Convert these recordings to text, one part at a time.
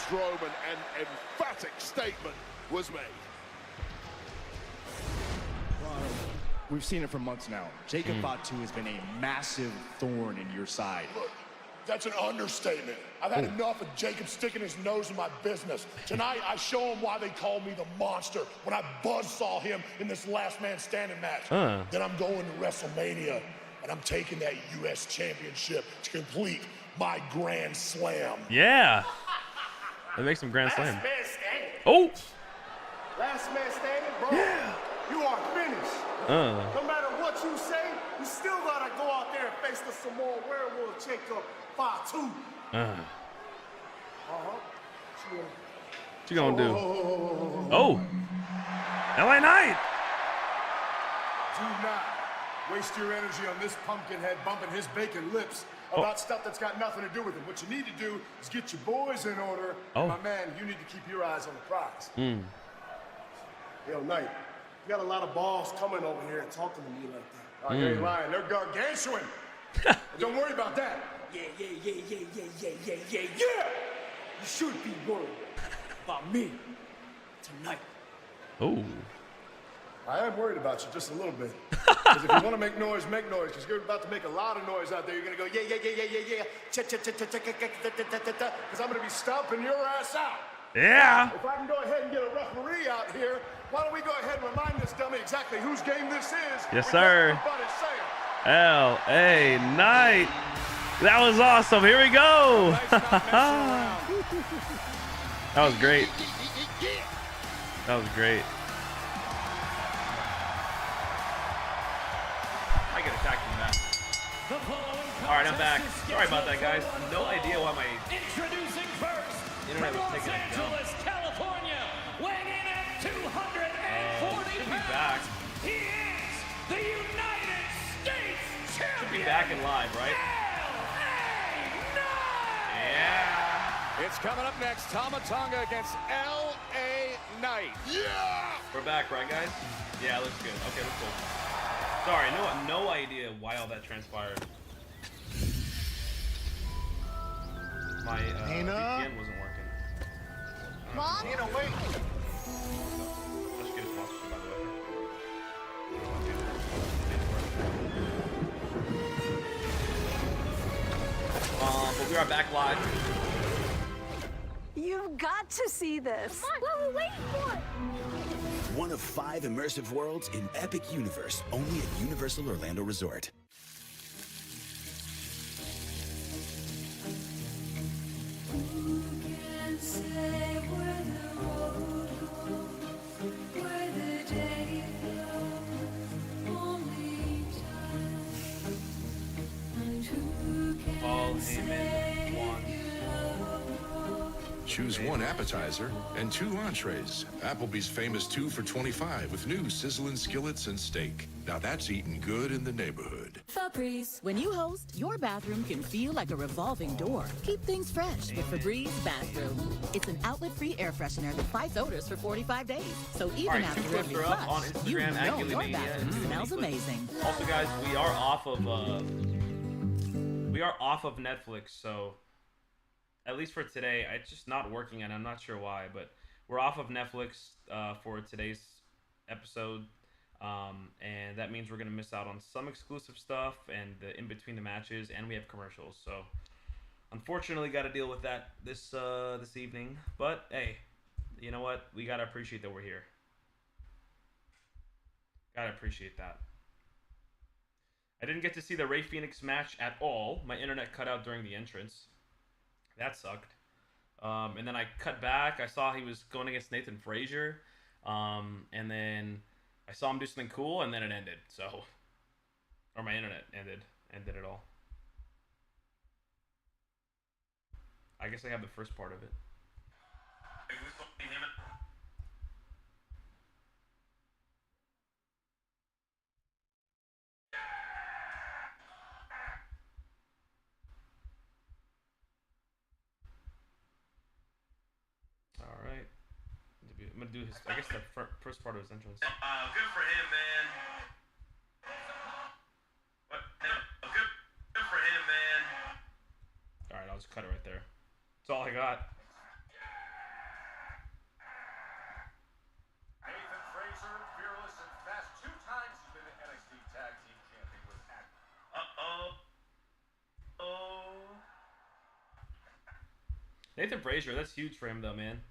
Strowman, an emphatic statement was made. We've seen it for months now. Jacob Fatu has been a massive thorn in your side. Look, that's an understatement. I've had enough of Jacob sticking his nose in my business. Tonight, I show him why they call me the monster when I buzzsaw him in this last man standing match. Then I'm going to WrestleMania, and I'm taking that U.S. Championship to complete my Grand Slam. Yeah. That makes him Grand Slam. Last man standing. Oh. Last man standing, bro. Yeah. You are finished. No matter what you say, you still gotta go out there and face the Samoan werewolf Jacob Fatu. What you gonna do? Oh. LA Knight. Do not waste your energy on this pumpkin head bumping his bacon lips about stuff that's got nothing to do with him. What you need to do is get your boys in order. And my man, you need to keep your eyes on the prize. Yo, Knight, you got a lot of balls coming over here and talking to me like that. Oh, you ain't lying. They're gargantuan. Don't worry about that. Yeah. You should be worried about me tonight. Oh. I am worried about you just a little bit. Because if you want to make noise, because you're about to make a lot of noise out there. You're going to go, yeah. Because I'm going to be stomping your ass out. Yeah. If I can go ahead and get a referee out here, why don't we go ahead and remind this dummy exactly whose game this is? Yes, sir. LA Knight. That was awesome. Here we go. That was great. That was great. I get attacked from that. Alright, I'm back. Sorry about that, guys. No idea why my Introducing first, internet was taking it down. Angeles, California, weighing in at 240 should be pounds. back. He is the United States champion. Should be back and live, right? Yeah. It's coming up next, Tama Tonga against LA Knight. Yeah! We're back, right, guys? Yeah, looks good. Okay, looks cool. Sorry, no idea why all that transpired. My VPN wasn't working. Mom? Nina, wait. I should get a sponsorship, by the way. But we are back live. You've got to see this. Come on, what are we waiting for? One of 5 immersive worlds in Epic Universe, only at Universal Orlando Resort. Paul Heyman wants. Choose one appetizer and 2 entrees. Applebee's famous 2 for $25 with new sizzling skillets and steak. Now that's eating good in the neighborhood. Febreze. When you host, your bathroom can feel like a revolving door. Keep things fresh with Febreze Bathroom. It's an outlet-free air freshener that fights odors for 45 days. So even after every up on flush, you Instagram know your bathroom smells amazing. Also, guys, we are off of Netflix, so at least for today, it's just not working, and I'm not sure why, but we're off of Netflix for today's episode, and that means we're gonna miss out on some exclusive stuff and the in between the matches, and we have commercials. So, unfortunately, got to deal with that this evening. But hey, you know what? We gotta appreciate that we're here. Gotta appreciate that. I didn't get to see the Rey Fenix match at all. My internet cut out during the entrance. That sucked. And then I cut back. I saw he was going against Nathan Frazier. And then I saw him do something cool, and then it ended. So, or my internet ended it all. I guess I have the first part of it. Alright. I'm gonna do his, I guess, the first part of his entrance. Good for him, man. What? Good for him, man. Alright, I'll just cut it right there. That's all I got. Nathan Frazier, that's huge for him though, man.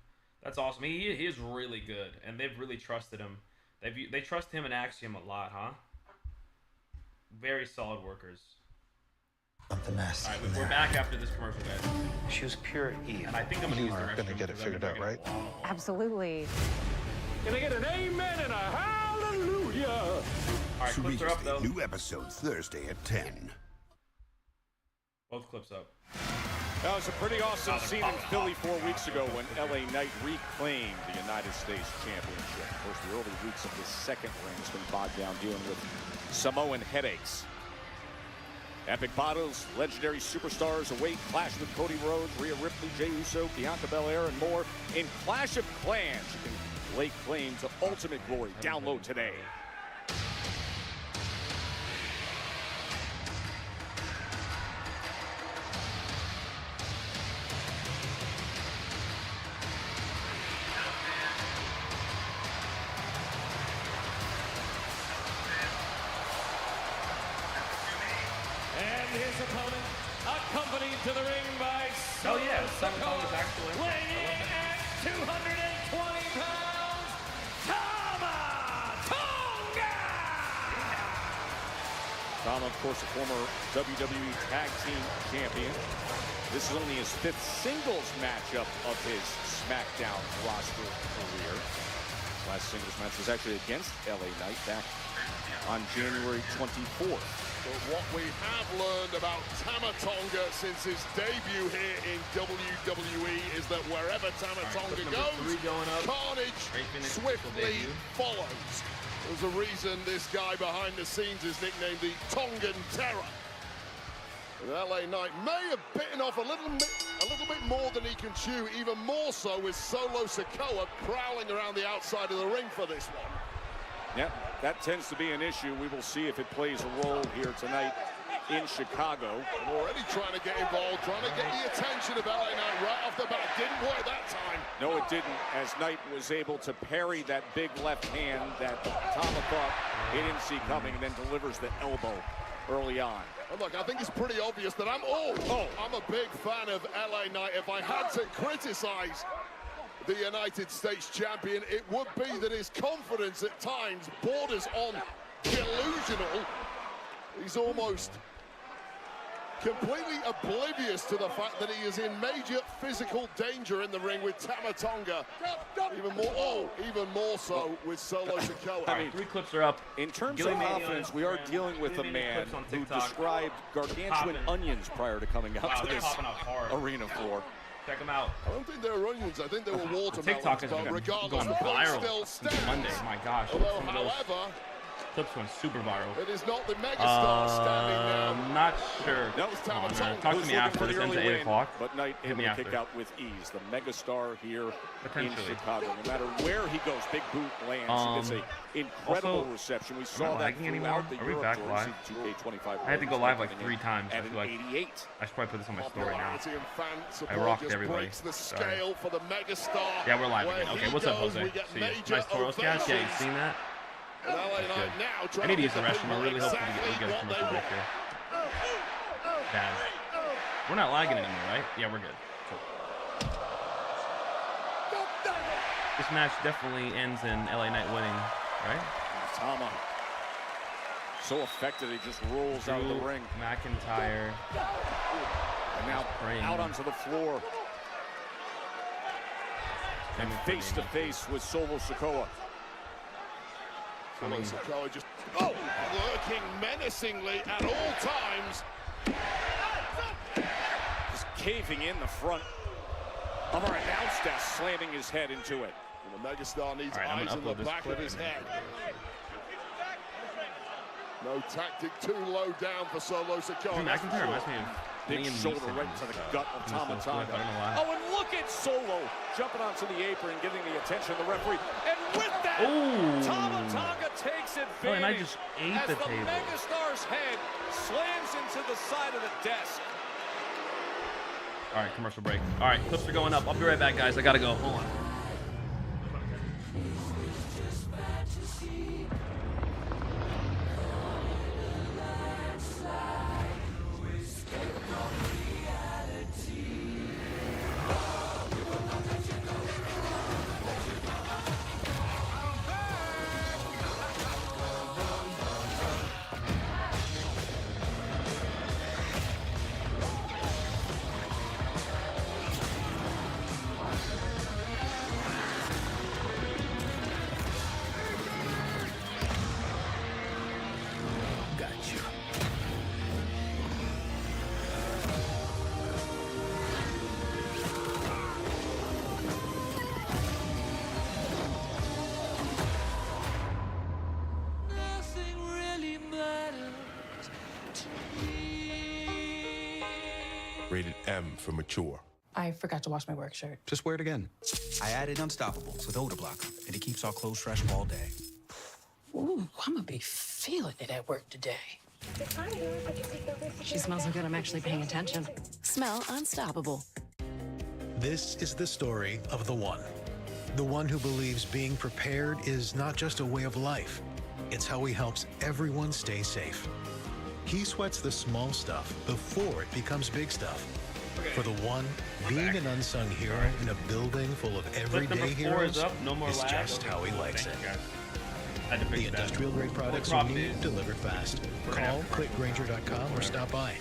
That's awesome. He is really good, and they've really trusted him. They trust him and Axiom a lot, huh? Very solid workers. Something nasty. All right, we're back after this commercial, guys. She was pure evil. And I think I'm gonna You use the are restroom gonna get it because I've figured been out, right? drinking a lot. Absolutely. Can I get an amen and a hallelujah? All right, clips are up though. New episode Thursday at 10. Both clips up. That was a pretty awesome scene in Philly 4 weeks ago when LA Knight reclaimed the United States Championship. Of course, the early weeks of the second reign has been bogged down dealing with Samoan headaches. Epic battles, legendary superstars await clash with Cody Rhodes, Rhea Ripley, Jey Uso, Bianca Belair, and more. In Clash of Clans, you can lay claim to ultimate glory. Download today. And his opponent, accompanied to the ring by Oh yeah, Solo Solo is actually. weighing in at 220 pounds, Tama Tonga! Tom, of course, a former WWE Tag Team Champion. This is only his 5th singles matchup of his Smackdown roster career. Last singles match was actually against LA Knight back on January 24th. But what we have learned about Tama Tonga since his debut here in WWE is that wherever Tama Tonga goes, carnage swiftly follows. There's a reason this guy behind the scenes is nicknamed the Tongan Terror. But LA Knight may have bitten off a little bit more than he can chew, even more so with Solo Sikoa prowling around the outside of the ring for this one. Yeah, that tends to be an issue. We will see if it plays a role here tonight in Chicago. Already trying to get involved, trying to get the attention of LA Knight right off the bat. Didn't work that time. No, it didn't, as Knight was able to parry that big left hand that Tama thought he didn't see coming, and then delivers the elbow early on. And look, I think it's pretty obvious that I'm a big fan of LA Knight. If I had to criticize the United States champion, it would be that his confidence at times borders on delusional. He's almost completely oblivious to the fact that he is in major physical danger in the ring with Tama Tonga. Even more so with Solo Sikoa. All right, 3 clips are up. In terms of confidence, we are dealing with a man who described gargantuan onions prior to coming out to this arena floor. Check them out. I don't think they were onions. I think they were watermelons. TikTok has but been regardless, going the viral still since stands. Monday. My gosh. Although, Some of those however, clips went super viral. it is not the megastar standing now. Not sure. No, Come on, man. Talk to me after. This ends at 8 o'clock. But Knight Hit able me to after. kick out with ease. The megastar here in Potentially. Chicago. No matter where he goes, big boot lands. It's an incredible also, reception. We am I saw that lagging anymore? throughout the Are we Europe back tour. live? 2K25 I had to go live like 3 times. I at feel like 88. I should probably put this on my story now. Popularity and fan I support rocked just everybody. breaks the Sorry. scale for the megastar. Yeah, we're live Where again. Okay, he what's up, goes, Jose? we get See you. major Nice Toros cast. Yeah, you've ovations. seen that? And LA That's Knight good. now I trying need to to use the get restroom. I really hope we get a what commercial they break here. Bad. We're not lagging anymore, right? Yeah, we're good. Cool. This match definitely ends in LA Knight winning, right? Tama, so effective, he just rolls out of the ring. McIntyre. And now out onto the floor. And face to face with Solo Sikoa. Solo Sikoa just lurking menacingly at all times. Just caving in the front of our announce desk, slamming his head into it. And the megastar needs All right, eyes in the back of his head. No tactic too low down for Solo Sikoa. McIntyre reminds me of Big Liam shoulder Neeson. right to the gut of Tama I don't know why. Oh, and look at Solo jumping onto the apron, getting the attention of the referee. And with that, Ooh. Tama Tonga takes advantage. Oh, and I just ate as the the table. megastar's head slams into the side of the desk. All right, commercial break. All right, clips are going up. I'll be right back, guys. I gotta go. Hold on. Rated M for mature. I forgot to wash my work shirt. Just wear it again. I added Unstoppables with odor blocker, and it keeps our clothes fresh all day. Ooh, I'm gonna be feeling it at work today. She smells so good, I'm actually paying attention. Smell unstoppable. This is the story of the one who believes being prepared is not just a way of life, it's how he helps everyone stay safe. He sweats the small stuff before it becomes big stuff. For the one, being an unsung hero in a building full of everyday heroes is just how he likes it. The industrial grade products you need delivered fast. Call, clickgranger.com, or stop by.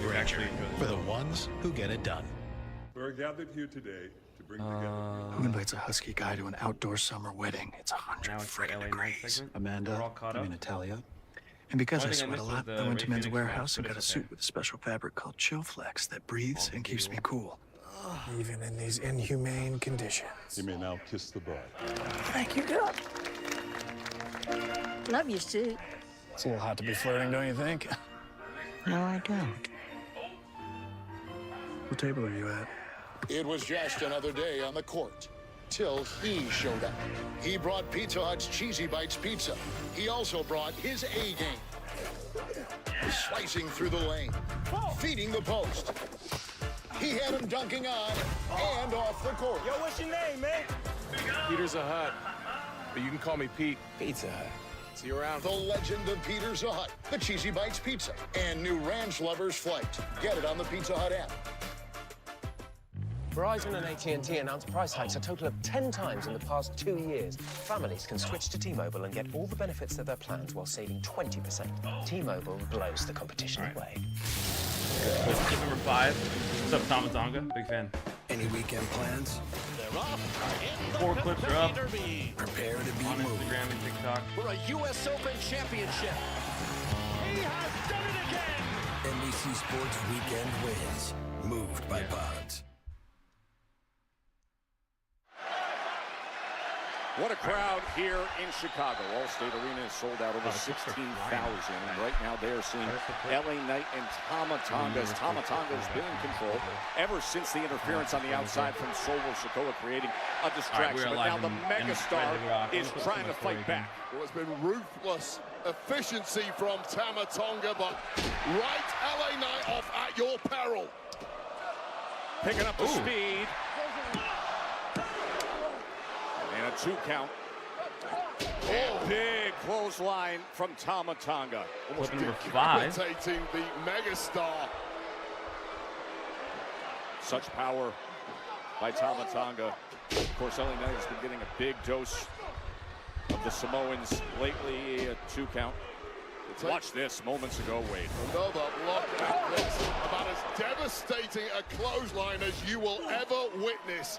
Granger, for the ones who get it done. We're gathered here today to bring together. Who invites a husky guy to an outdoor summer wedding? It's 100 friggin' degrees. Amanda, I mean Natalia. And because I sweat a lot, I went to Men's Warehouse and got a suit with a special fabric called Chill Flex that breathes and keeps me cool. Even in these inhumane conditions. You may now kiss the bride. Thank you, God. Love your suit. It's a little hot to be flirting, don't you think? No, I don't. What table are you at? It was just another day on the court, till he showed up. He brought Pizza Hut's Cheesy Bites pizza. He also brought his A game. Slicing through the lane, feeding the post. He had him dunking on and off the court. Yo, what's your name, man? Peter's a Hut, but you can call me Pete. Pizza Hut. See you around. The legend of Peter's a Hut, the Cheesy Bites pizza, and new Ranch Lovers Flight. Get it on the Pizza Hut app. Verizon and AT&T announced price hikes a total of 10 times in the past 2 years. Families can switch to T-Mobile and get all the benefits of their plans while saving 20%. T-Mobile blows the competition away. Tip number 5. What's up, Tom Tonga? Big fan. Any weekend plans? They're off. 4 clips are up. Prepare to be On moved. Instagram and TikTok. For a U.S. Open championship. He has done it again. NBC Sports Weekend wins. Moved by Pods. What a crowd here in Chicago. Allstate Arena is sold out over 16,000. And right now they are seeing LA Knight and Tama Tonga. Tama Tonga has been in control ever since the interference on the outside from Solo Sikoa, creating a distraction. But now the megastar is trying to fight back. Well, it's been ruthless efficiency from Tama Tonga, but right LA Knight off at your peril. Picking up the speed. And a 2 count. And big clothesline from Tama Tonga. Almost number 5. Decapitating the megastar. Such power by Tama Tonga. Of course, LA Knight has been getting a big dose of the Samoans lately. A 2 count. Watch this moments ago, Wade. Another look at this. About as devastating a clothesline as you will ever witness.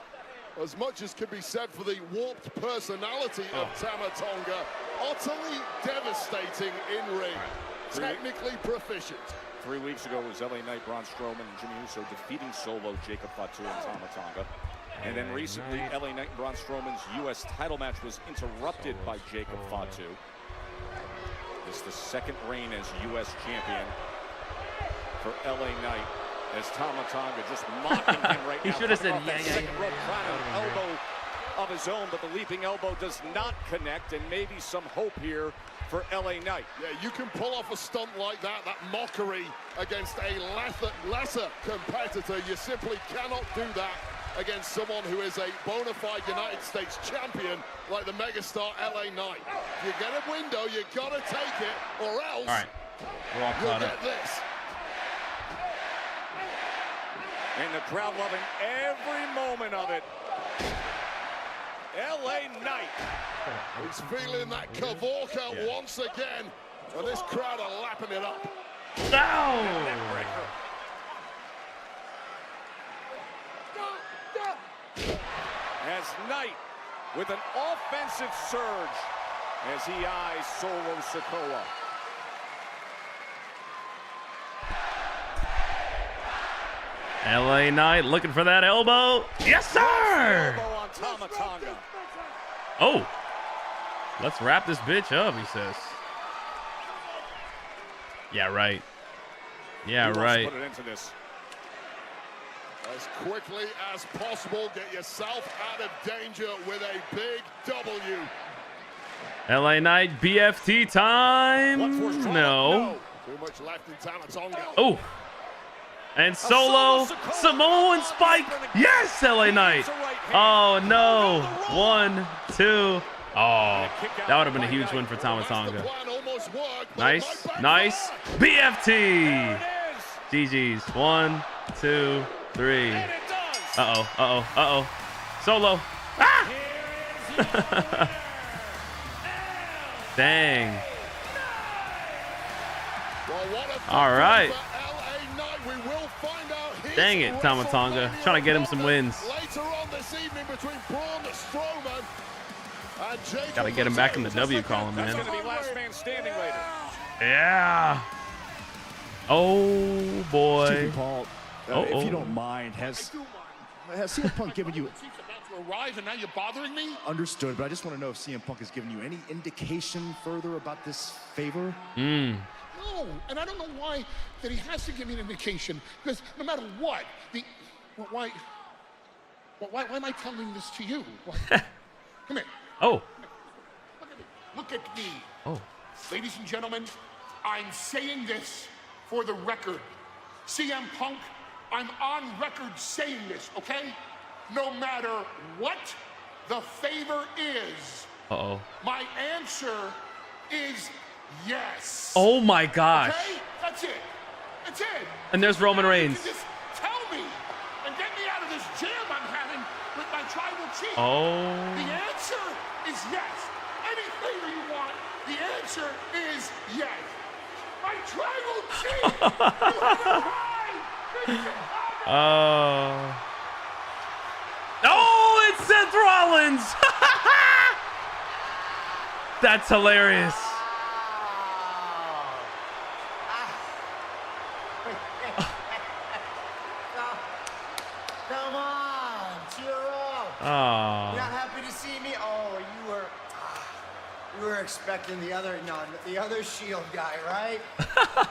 As much as can be said for the warped personality of Tama Tonga, utterly devastating in ring, technically proficient. 3 weeks ago was LA Knight, Braun Strowman, and Jimmy Uso defeating Solo, Jacob Fatu, and Tama Tonga. And then recently, LA Knight and Braun Strowman's U.S. title match was interrupted by Jacob Fatu. This is the second reign as U.S. champion for LA Knight. As Tama Tonga just mocking him right now. He should have said, yeah. Second rope elbow of his own, but the leaping elbow does not connect, and maybe some hope here for LA Knight. Yeah, you can pull off a stunt like that mockery against a lesser competitor. You simply cannot do that against someone who is a bona fide United States champion like the megastar LA Knight. You get a window, you gotta take it, or else We're all you'll caught get up. this. And the crowd loving every moment of it. LA Knight. He's feeling that Kavorka once again. And this crowd are lapping it up. No! As Knight with an offensive surge as he eyes Solo Sikoa. LA Knight looking for that elbow. Yes, sir! Elbow on Tama Tonga. Oh, let's wrap this bitch up, he says. Yeah, right. Yeah, Who wants right. to put it into this? As quickly as possible, get yourself out of danger with a big W. LA Knight BFT time. No. Too much left in Tamatonga. Oh. And Solo, Samoan Spike. Yes, LA Knight. Oh, no. 1, 2. Oh, that would have been a huge win for Tamatonga. Nice, nice. BFT. GG's. 1, 2, 3. Uh-oh, uh-oh, uh-oh. Solo. Ah! Dang. All right. Dang it, Tamatonga. Trying to get him some wins. Gotta get him back in the W column, man. Yeah. Oh, boy. Paul, if you don't mind, has CM Punk given you... arrive and now you're bothering me? Understood, but I just want to know if CM Punk has given you any indication further about this favor? No, and I don't know why that he has to give me an indication, because no matter what, why am I telling this to you? Come here. Oh. Look at me. Oh. Ladies and gentlemen, I'm saying this for the record. CM Punk, I'm on record saying this, okay? No matter what the favor is, my answer is yes. Oh my gosh. Okay? That's it. That's it. And there's Roman Reigns. Just tell me and get me out of this jam I'm having with my tribal chief. Oh. The answer is yes. Any favor you want, the answer is yes. My tribal chief. You have a right. Oh, it's Seth Rollins. That's hilarious. Come on, cheer up. Oh. You're not happy to see me? Oh, you were expecting the other Shield guy, right? God.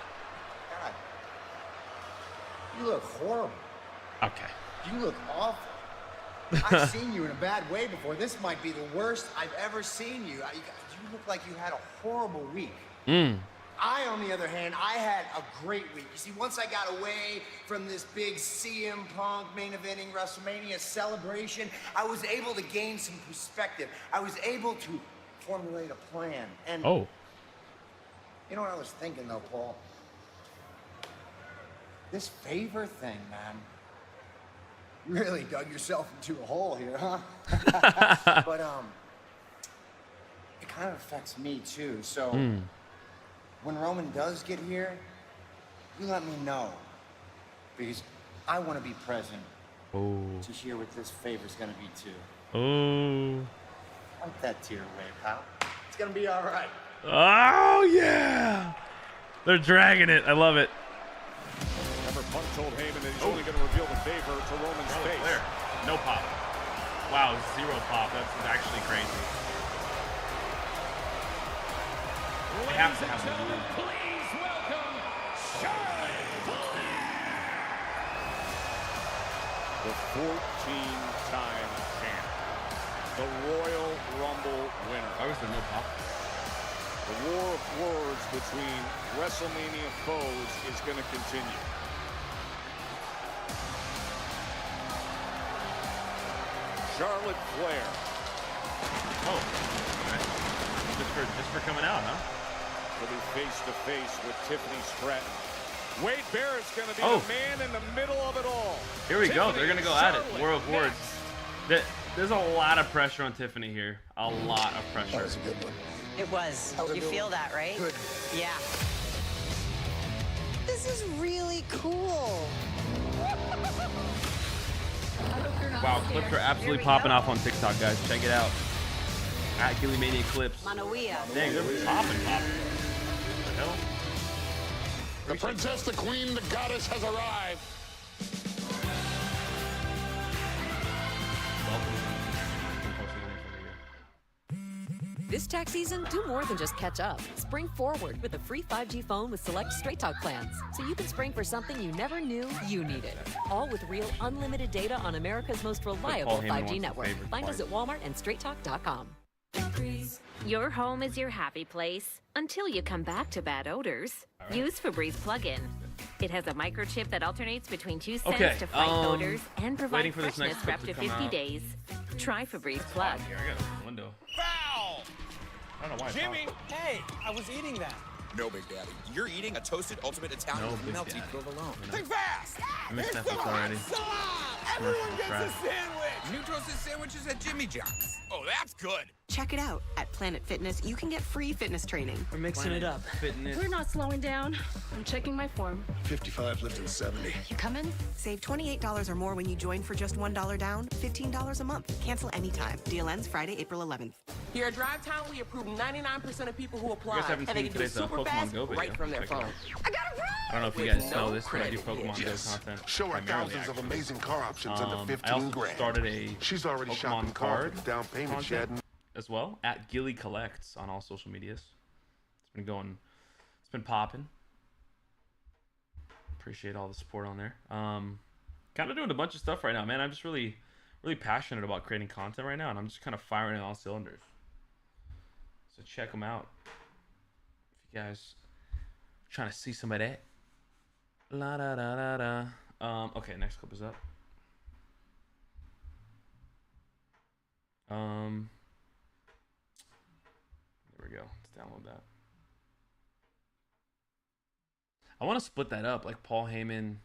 You look horrible. Okay. You look awful. I've seen you in a bad way before. This might be the worst I've ever seen you. You look like you had a horrible week. I, on the other hand, I had a great week. You see, once I got away from this big CM Punk main eventing WrestleMania celebration, I was able to gain some perspective. I was able to formulate a plan. And you know what I was thinking, though, Paul? This favor thing, man. Really dug yourself into a hole here, huh? But it kind of affects me too. So when Roman does get here, you let me know, because I want to be present to hear what this favor's gonna be too. Wipe that tear away, pal. It's gonna be all right. Oh yeah, they're dragging it. I love it. Remember, Punk told Heyman that he's only going to reveal the favor to Roman's face. There. No pop. Wow, 0 pop. That's actually crazy. They have to have the move. Please welcome Charlotte Flair. The 14-time champ. The Royal Rumble winner. Why was there no pop? The war of words between WrestleMania foes is going to continue. Charlotte Flair. Oh, all right. Just for coming out, huh? Will be face to face with Tiffany Stratton. Wade Barrett's going to be the man in the middle of it all. Here we go. They're going to go at it. War of Words. There's a lot of pressure on Tiffany here. A lot of pressure. That was a good one. It was. You feel that, right? Good. Yeah. This is really cool. Wow, clips are absolutely popping off on TikTok, guys. Check it out. At Gillymania Clips. Manoia. Dang, they're popping. What the hell? The princess, the queen, the goddess has arrived. Welcome. This tax season, do more than just catch up. Spring forward with a free 5G phone with select Straight Talk plans, so you can spring for something you never knew you needed. All with real unlimited data on America's most reliable 5G network. Find us at Walmart and StraightTalk.com. Your home is your happy place until you come back to bad odors. Use Febreze plug-in. It has a microchip that alternates between 2 scents to fight odors and provide freshness for up to 50 days. Try Febreze Plug. Here, I got a window. Foul! I don't know why. Jimmy! Hey, I was eating that. No, Big Daddy. You're eating a toasted ultimate Italian with melty provolone. Think fast! I missed Netflix already. Everyone gets a sandwich! New toasted sandwiches at Jimmy John's. Oh, that's good. Check it out. At Planet Fitness, you can get free fitness training. We're mixing it up. We're not slowing down. I'm checking my form. 55 lived in 70. You coming? Save $28 or more when you join for just $1 down, $15 a month. Cancel anytime. Deal ends Friday, April 11th. Here at Drive Town, we approve 99% of people who apply, You guys haven't and they seen can do it today's super Pokemon fast Go video. right from their phone. I got it I don't know if you guys know this, but I do Pokemon Go content. Show her primarily, thousands of actually. amazing car options under 15 I also grand. started a She's already Pokemon shopping card for the down payment she content hadn't. as well at Gilly Collects on all social medias. It's been going, it's been popping. Appreciate all the support on there. Kind of doing a bunch of stuff right now, man. I'm just really passionate about creating content right now, and I'm just kind of firing on all cylinders. So check them out if you guys are trying to see some of that. La da da da da. Okay, next clip is up. There we go. Let's download that. I want to split that up, like Paul Heyman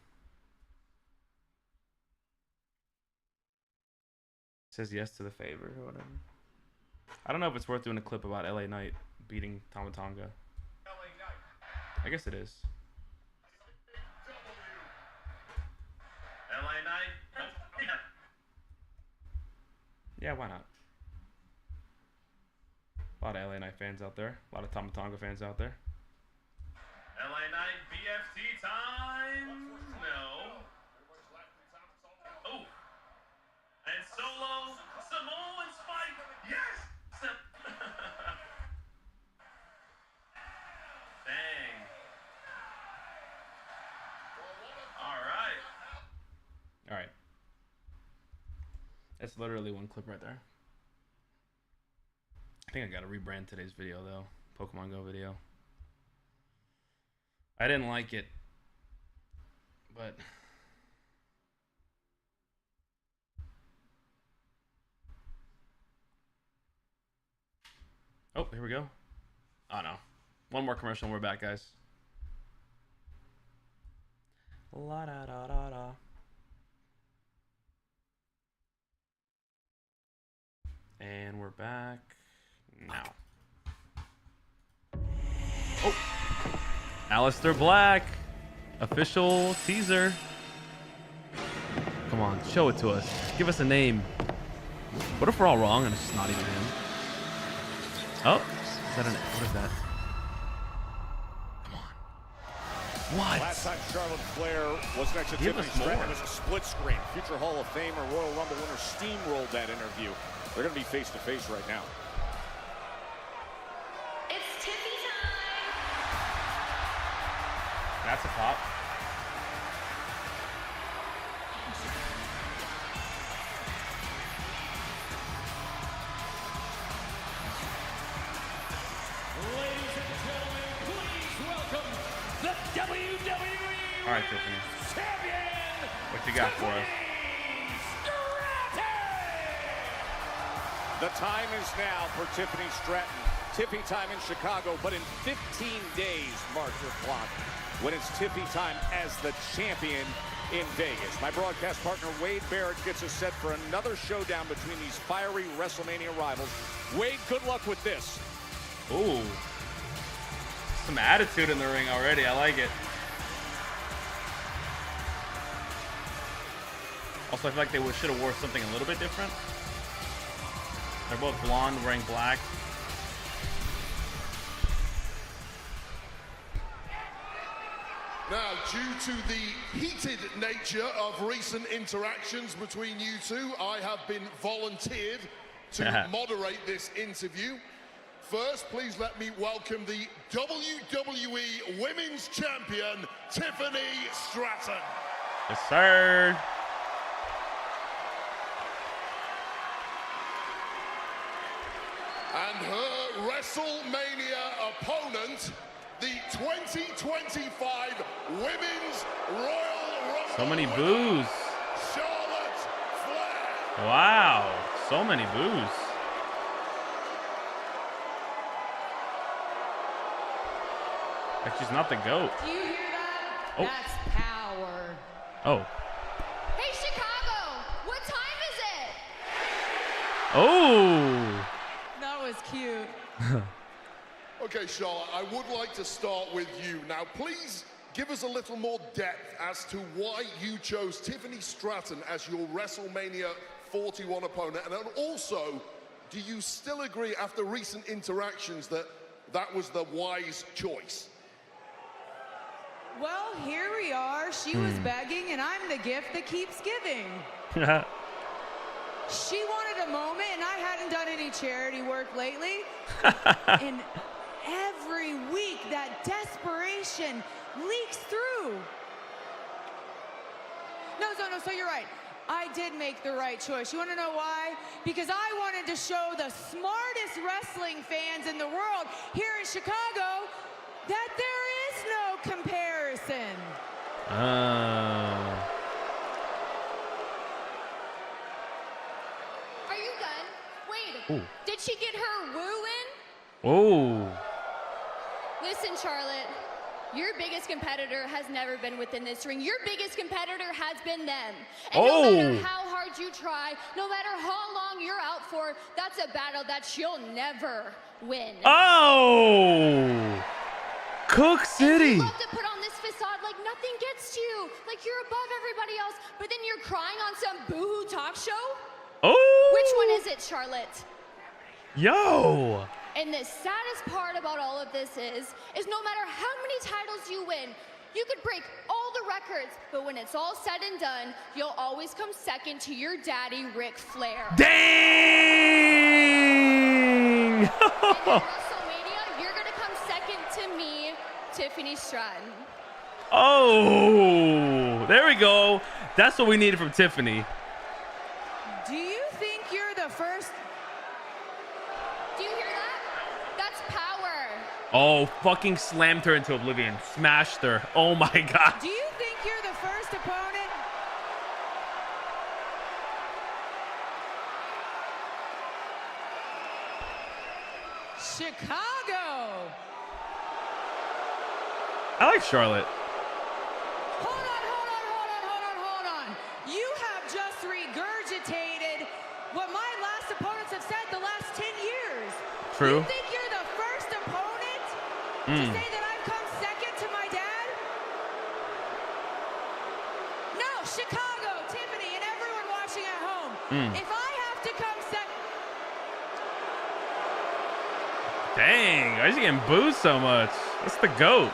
says yes to the favor or whatever. I don't know if it's worth doing a clip about LA Knight beating Tama Tonga. I guess it is. LA Knight. Yeah, why not? A lot of LA Knight fans out there. A lot of Tama Tonga fans out there. LA Knight BFT time. No. Oh. And Solo, Samoan Spike. Yes. Dang. All right. That's literally one clip right there. I think I gotta rebrand today's video though. Pokemon Go video. I didn't like it, but oh, here we go. Oh no. One more commercial and we're back, guys. La da da da da. And we're back now. Oh, Aleister Black, official teaser. Come on, show it to us. Give us a name. What if we're all wrong and it's just not even him? Oh, is that what is that? Come on. What? Last time Charlotte Flair was next to Tiffany Stratton, it was a split screen. Future Hall of Famer, Royal Rumble winner steamrolled that interview. They're going to be face to face right now. It's Tiffy time. That's a pop. Ladies and gentlemen, please welcome the WWE All right, Tiffany. Champion. What you got for us? The time is now for Tiffany Stratton. Tiffy time in Chicago, but in 15 days, mark your clock, when it's Tiffy time as the champion in Vegas. My broadcast partner, Wade Barrett, gets us set for another showdown between these fiery WrestleMania rivals. Wade, good luck with this. Ooh. Some attitude in the ring already. I like it. Also, I feel like they should have wore something a little bit different. They're both blonde, wearing black. Now, due to the heated nature of recent interactions between you two, I have been volunteered to moderate this interview. First, please let me welcome the WWE Women's Champion, Tiffany Stratton. Yes, sir. And her WrestleMania opponent, the 2025 Women's Royal Rumble. So many boos. Charlotte Flair. Wow. So many boos. Like she's not the GOAT. Do you hear that? Oh. That's power. Oh. Hey, Chicago, what time is it? Oh. That was cute. Okay, Charlotte, I would like to start with you. Now, please give us a little more depth as to why you chose Tiffany Stratton as your WrestleMania 41 opponent. And then also, do you still agree after recent interactions that that was the wise choice? Well, here we are. She was begging, and I'm the gift that keeps giving. She wanted a moment, and I hadn't done any charity work lately. And every week, that desperation leaks through. No, so you're right. I did make the right choice. You want to know why? Because I wanted to show the smartest wrestling fans in the world here in Chicago that there is no comparison. Are you done? Wait. Ooh. Did she get her woo in? Oh. Listen, Charlotte. Your biggest competitor has never been within this ring. Your biggest competitor has been them. And no matter how hard you try, no matter how long you're out for, that's a battle that she'll never win. Oh. Cook City. And you love to put on this facade like nothing gets to you, like you're above everybody else, but then you're crying on some boohoo talk show? Oh. Which one is it, Charlotte? Yo. And the saddest part about all of this is no matter how many titles you win, you could break all the records, but when it's all said and done, you'll always come second to your daddy, Ric Flair. Dang! And at WrestleMania, you're gonna come second to me, Tiffany Stratton. Oh, there we go. That's what we needed from Tiffany. Do you think you're the first? Do you hear that? That's power. Oh, fucking slammed her into oblivion. Smashed her. Oh my God. Do you think you're the first opponent? Chicago. I like Charlotte. Hold on. You have just regurgitated what my last opponents have said the last 10 years. True. You think you're the first opponent to say that I've come second to my dad? No, Chicago, Tiffany, and everyone watching at home. If I have to come second. Dang, why is he getting booed so much? That's the GOAT.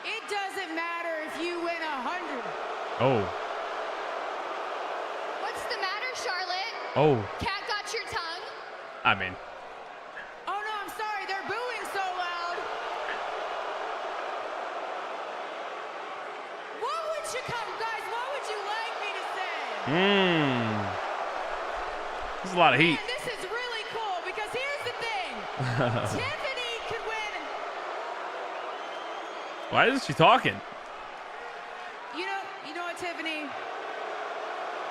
It doesn't matter if you win 100. Oh. What's the matter, Charlotte? Oh. Cat got your tongue? I mean. Oh no, I'm sorry, they're booing so loud. What would you come, guys? What would you like me to say? There's a lot of heat. Man, this is really cool because here's the thing. Tiffany could win. Why isn't she talking? You know what, Tiffany?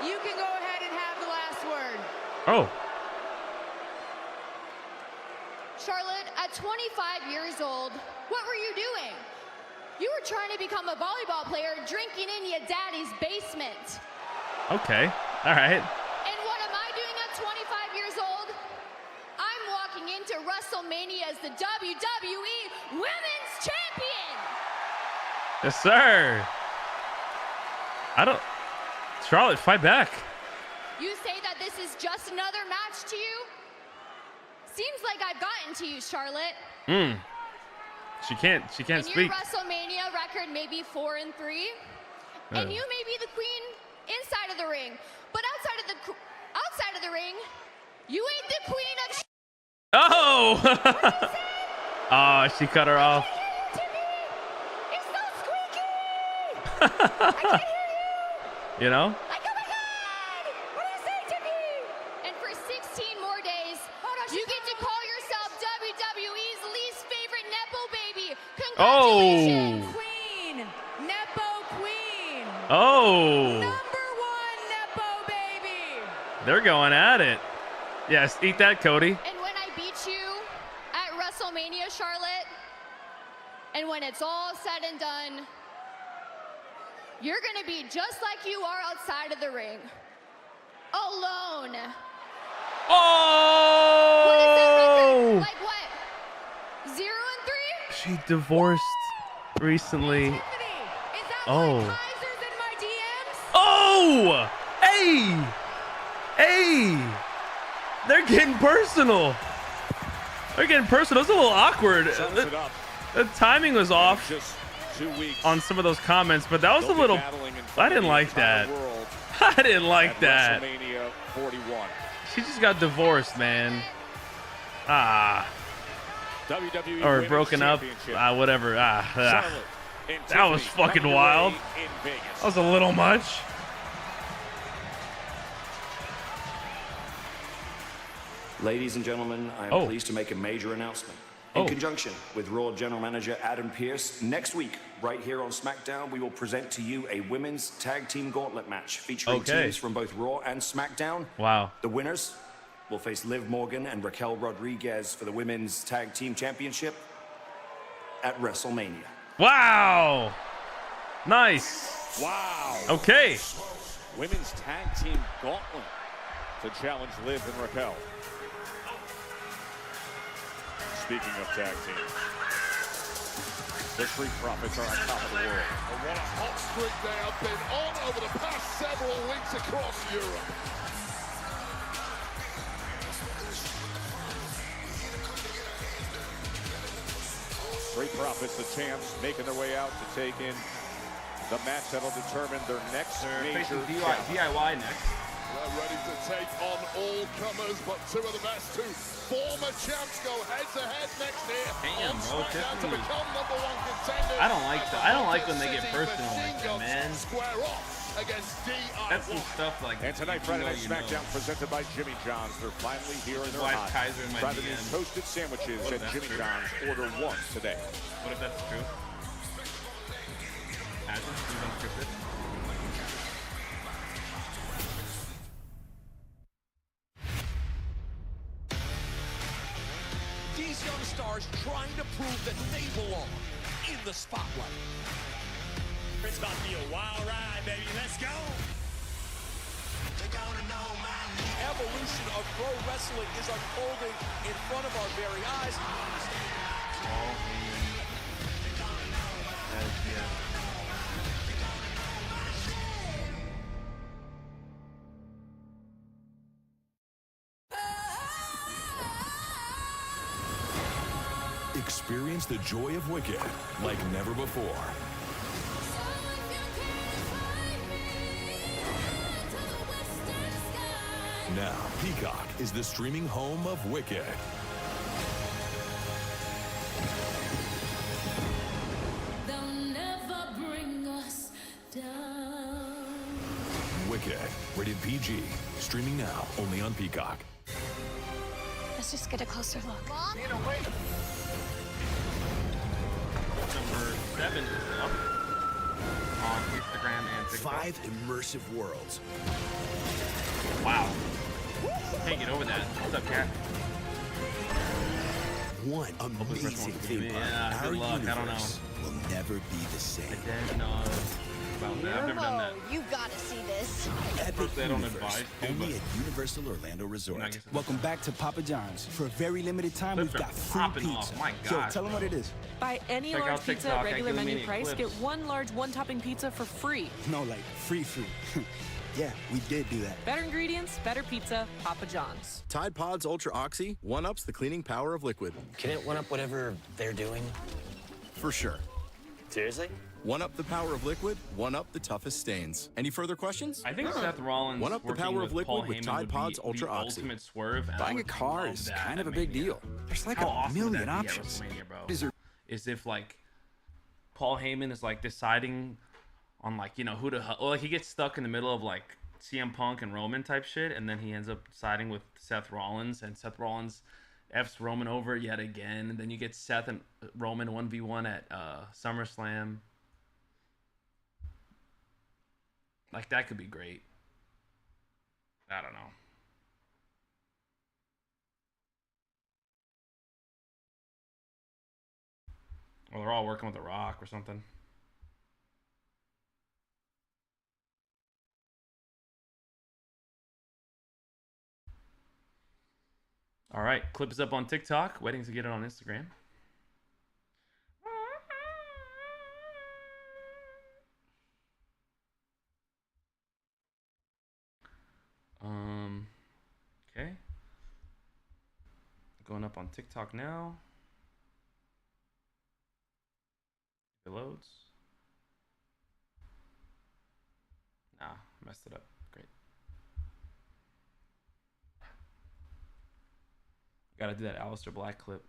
You can go ahead and have the last word. Oh. Charlotte, at 25 years old, what were you doing? You were trying to become a volleyball player drinking in your daddy's basement. Okay. All right. And what am I doing at 25 years old? I'm walking into WrestleMania as the WWE Women's Champion. Yes, sir. Charlotte, fight back. You say that this is just another match to you? Seems like I've gotten to you, Charlotte. She can't and speak. Your WrestleMania record may be 4-3, and you may be the queen inside of the ring, but outside of the ring, you ain't the queen of. Oh! Oh, she cut her off. It's so squeaky. I can't hear you. You know? Like, oh my God! What do you say, Tiffy? And for 16 more days, you get to call yourself WWE's least favorite Nepo baby. Congratulations! Oh! Queen! Nepo queen! Oh! Number 1 Nepo baby! They're going at it. Yes, eat that, Cody. And when I beat you at WrestleMania, Charlotte, and when it's all said and done, you're gonna be just like you are outside of the ring. Alone. Oh! What is that record? Like what? 0-3? She divorced recently. Tiffany, is that Oh. like Kaiser's in my DMs? Oh! Hey! Hey! They're getting personal. They're getting personal. It's a little awkward. The timing was off Just 2 weeks. on some of those comments, but that was a little. I didn't like that. I didn't like that. WrestleMania 41. She just got divorced, man. WWE Or Women's broken up. Championship. Whatever. Charlotte and That was Tiffany fucking coming wild. your way in Vegas. That was a little much. Ladies and gentlemen, I am pleased to make a major announcement. In conjunction with Raw General Manager Adam Pearce, next week, right here on Smackdown, we will present to you a women's tag team gauntlet match featuring teams from both Raw and Smackdown. Wow. The winners will face Liv Morgan and Raquel Rodriguez for the women's tag team championship at WrestleMania. Wow. Nice. Wow. Okay. Women's tag team gauntlet to challenge Liv and Raquel. Speaking of tag teams, the Street Profits are on top of the world. And what a hot streak they have been on over the past several weeks across Europe. Street Profits, the champs, making their way out to take in the match that'll determine their next major DIY next. They're ready to take on all comers, but two of the best, two former champs go head-to-head next year. Damn, bro, to become number 1 contenders. I don't like that. I don't like when they get personal like that, man. Square off against DIY. That's some stuff like. And tonight, Friday Night Smackdown presented by Jimmy John's. They're finally here in their hot. Kaiser in my Try the new DM. toasted sandwiches at Jimmy John's. Order 1 today. What if that's true? Imagine he's unscripted. These young stars trying to prove that they belong in the spotlight. It's about to be a wild ride, baby. Let's go. The evolution of pro wrestling is unfolding in front of our very eyes. Experience the joy of Wicked like never before. Now, Peacock is the streaming home of Wicked. Wicked, rated PG. Streaming now, only on Peacock. Let's just get a closer look. Mom? Number 7 is up on Instagram and TikTok. 5 immersive worlds. Wow. Can't get over that. What's up, Cat? One amazing theme park. Yeah, good luck. I don't know. Will never be the same. I didn't know about that. I've never done that. You gotta see this. Epic I don't Universe, advise to, only but- at Universal Orlando Resort. Welcome back to Papa John's. For a very limited time, we've got free popping pizza. off. My Yo, God, tell them what it is. Buy any Check large out pizza TikTok at regular at menu Gilmini price, Clips. get one large one-topping pizza for free. No, like free. Yeah, we did do that. Better ingredients, better pizza, Papa John's. Tide Pods Ultra Oxy one-ups the cleaning power of liquid. Can it one-up whatever they're doing? For sure. Seriously? One-up the power of liquid, one-up the toughest stains. Any further questions? I think Seth Rollins one-up the power of liquid with Tide Pods Ultra Oxy. Ultimate swerve. Buying a car is kind of a big deal. There's like a million options. Is if like Paul Heyman is like deciding on like, you know, who to, like he gets stuck in the middle of like CM Punk and Roman type shit, and then he ends up siding with Seth Rollins, and Seth Rollins F's Roman over yet again, and then you get Seth and Roman 1v1 at SummerSlam. Like that could be great. I don't know. Or they're all working with The Rock or something. All right, clip is up on TikTok. Waiting to get it on Instagram. Okay. Going up on TikTok now. It loads. Nah, messed it up. Great. Gotta do that Aleister Black clip.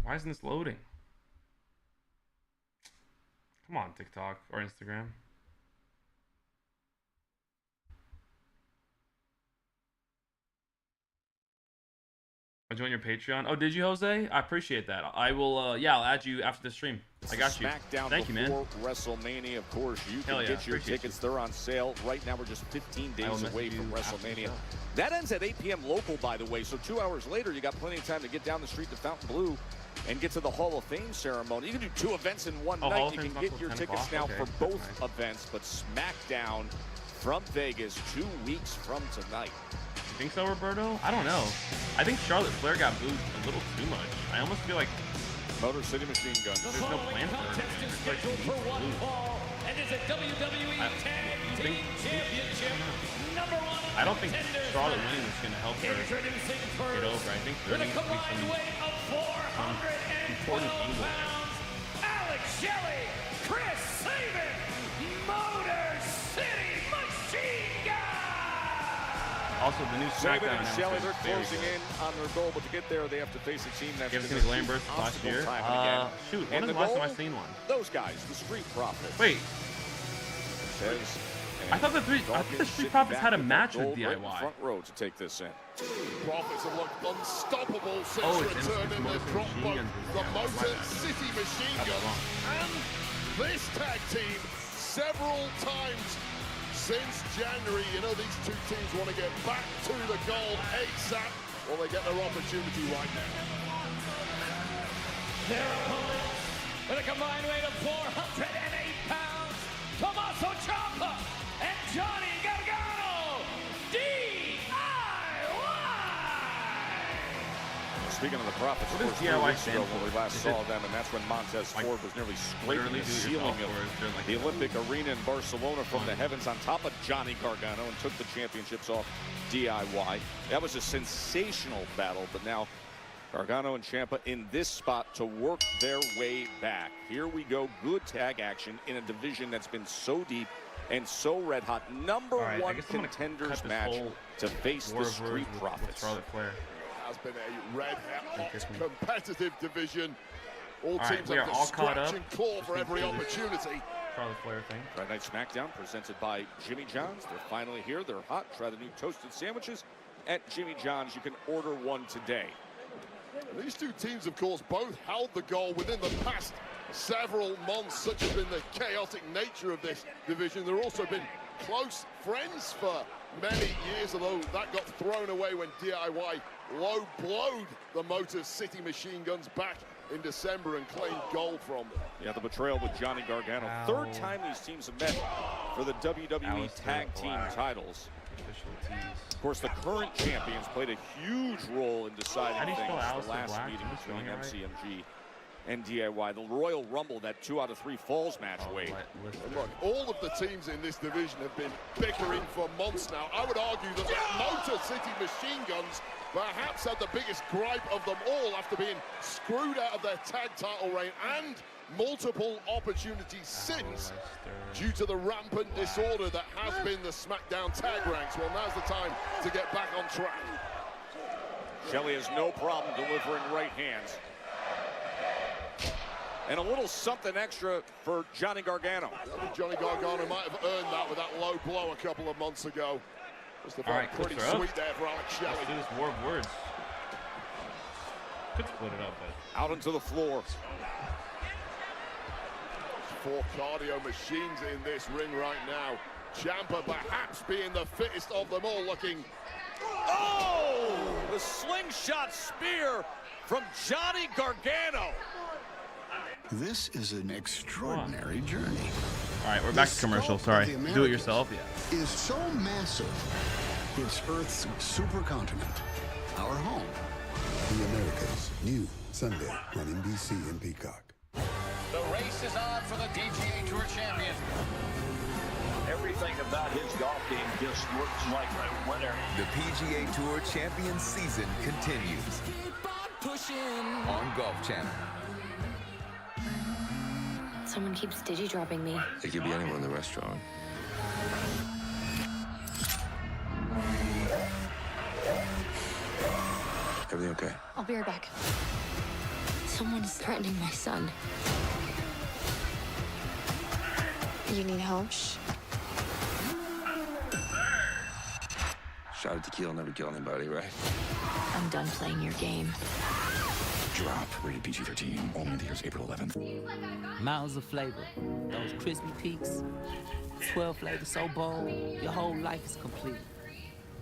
Why isn't this loading? Come on, TikTok or Instagram. I joined your Patreon. Oh, did you, Jose? I appreciate that. I will, yeah, I'll add you after the stream. I got you. Smackdown Thank you, man. WrestleMania, of course, you can get your tickets. They're on sale. Right now, we're just 15 days away from WrestleMania. That ends at 8 p.m. local, by the way, so 2 hours later, you got plenty of time to get down the street to Fontainebleau and get to the Hall of Fame ceremony. You can do 2 events in one night. You can get your tickets now for both events, but Smackdown from Vegas 2 weeks from tonight. You think so, Roberto? I don't know. I think Charlotte Flair got booed a little too much. I almost feel like Motor City Machine Gun. There's no plan for her. It's like she needs to lose. I don't think Charlotte winning is going to help her get over. I think there needs to be some important angle there. Alex Shelley, Chris Sabin, Motor City Machine Gun. Also, the new Sabin Smackdown and Shelley, they're closing in on their goal, but to get there, they have to face a team that's been a Lambert last year. Shoot, when was the last time I seen one? Those guys, the Street Profits. Wait. I thought the Street Profits had a match with DIY. Front row to take this in. Profits have looked unstoppable since returning the drop boat, the Motor City Machine Gun, and this tag team several times since January. You know, these two teams want to get back to the gold ASAP. Well, they get their opportunity right now. Their opponents, with a combined weight of 408 pounds, Tommaso Ciampa and Johnny Gargano, DIY! Speaking of the Profits, what does DIY stand for? When we last saw them, and that's when Montez Ford was nearly scraping the ceiling of the Olympic Arena in Barcelona from the heavens on top of Johnny Gargano and took the championships off DIY. That was a sensational battle, but now Gargano and Ciampa in this spot to work their way back. Here we go, good tag action in a division that's been so deep and so red hot. Number one contenders match to face the Street Profits. Has been a red-hot competitive division. All teams we have are to all caught scratch up. and claw for every opportunity. Charlotte Flair thing. Friday Night Smackdown presented by Jimmy John's. They're finally here. They're hot. Try the new toasted sandwiches at Jimmy John's. You can order one today. These two teams, of course, both held the goal within the past several months. Such has been the chaotic nature of this division. There have also been close friends for many years, although that got thrown away when DIY low-blowed the Motor City Machine Guns back in December and claimed gold from them. Yeah, the betrayal with Johnny Gargano. Third time these teams have met for the WWE Tag Team titles. Of course, the current champions played a huge role in deciding things the last meeting between MCMG and DIY. The Royal Rumble, that 2 out of 3 falls match weight. Look, all of the teams in this division have been bickering for months now. I would argue that the Motor City Machine Guns perhaps had the biggest gripe of them all after being screwed out of their tag title reign and multiple opportunities since due to the rampant disorder that has been the SmackDown tag ranks. Well, now's the time to get back on track. Shelley has no problem delivering right hands. And a little something extra for Johnny Gargano. Johnny Gargano might have earned that with that low blow a couple of months ago. All right, pretty sweet there for Alex Shelley. Let's do this war of words. Could split it up, but out onto the floor. 4 cardio machines in this ring right now. Ciampa perhaps being the fittest of them all, looking. Oh! The slingshot spear from Johnny Gargano. This is an extraordinary journey. All right, we're back to commercial. Sorry. Do it yourself. Yeah. Is so massive. It's Earth's supercontinent, our home. The Americas, new Sunday on NBC and Peacock. The race is on for the PGA Tour champion. Everything about his golf game just looks like a winner. The PGA Tour champion season continues on Golf Channel. Someone keeps digi-dropping me. It could be anyone in the restaurant. Everything okay? I'll be right back. Someone is threatening my son. You need help? Shh. Shot of tequila never kill anybody, right? I'm done playing your game. Drop. Rated PG-13. Only in theaters April 11th. Mountains of flavor. Those crispy peaks. 12 flavors so bold, your whole life is complete.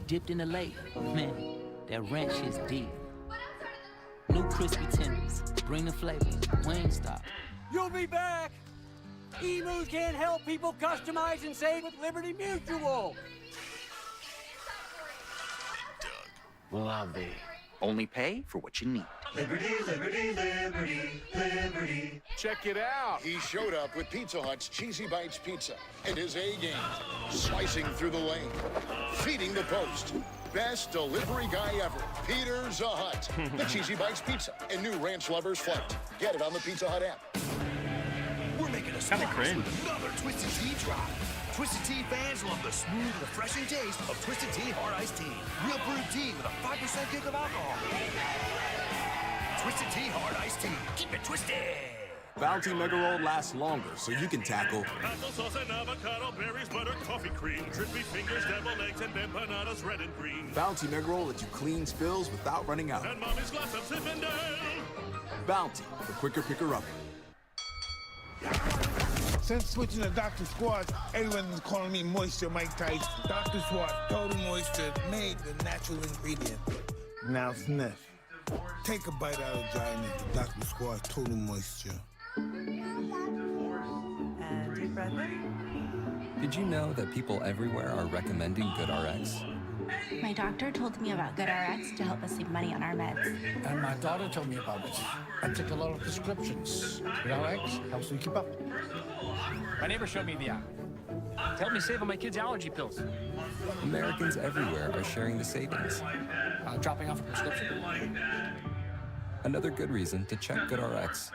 Dipped in the lake. Man, that ranch is deep. New crispy tenders. Bring the flavor. Wingstop. You'll be back. Emu can't help people customize and save with Liberty Mutual. Well, I'll be. Only pay for what you need. Liberty, liberty, liberty, liberty. Check it out. He showed up with Pizza Hut's Cheesy Bites Pizza and his A game. Slicing through the lane, feeding the post. Best delivery guy ever. Peter's a Hut. The Cheesy Bites Pizza and new Ranch Lovers Flight. Get it on the Pizza Hut app. We're making a splash with another Twisted Tea drop. Twisted Tea fans love the smooth, refreshing taste of Twisted Tea Hard Iced Tea. Real brewed tea with a 5% kick of alcohol. Twisted Tea Hard Iced Tea. Keep it twisted. Bounty Mega Roll lasts longer, so you can tackle applesauce and avocado, berries, butter, coffee cream, drippy fingers, deviled eggs, and empanadas, red and green. Bounty Mega Roll lets you clean spills without running out. And mommy's glass of Zinfandel. Bounty, the quicker picker-upper. Since switching to Dr. Squatch, everyone's calling me Moisture Mike Tyson. Dr. Squatch Total Moisture made the natural ingredient. Now sniff. Take a bite out of dryness with Dr. Squatch Total Moisture. And deep breath in. Did you know that people everywhere are recommending GoodRx? My doctor told me about GoodRx to help us save money on our meds. And my daughter told me about it. I take a lot of prescriptions. GoodRx helps me keep up. My neighbor showed me the app. To help me save on my kids' allergy pills. Americans everywhere are sharing the savings. Dropping off a prescription. Another good reason to check GoodRx.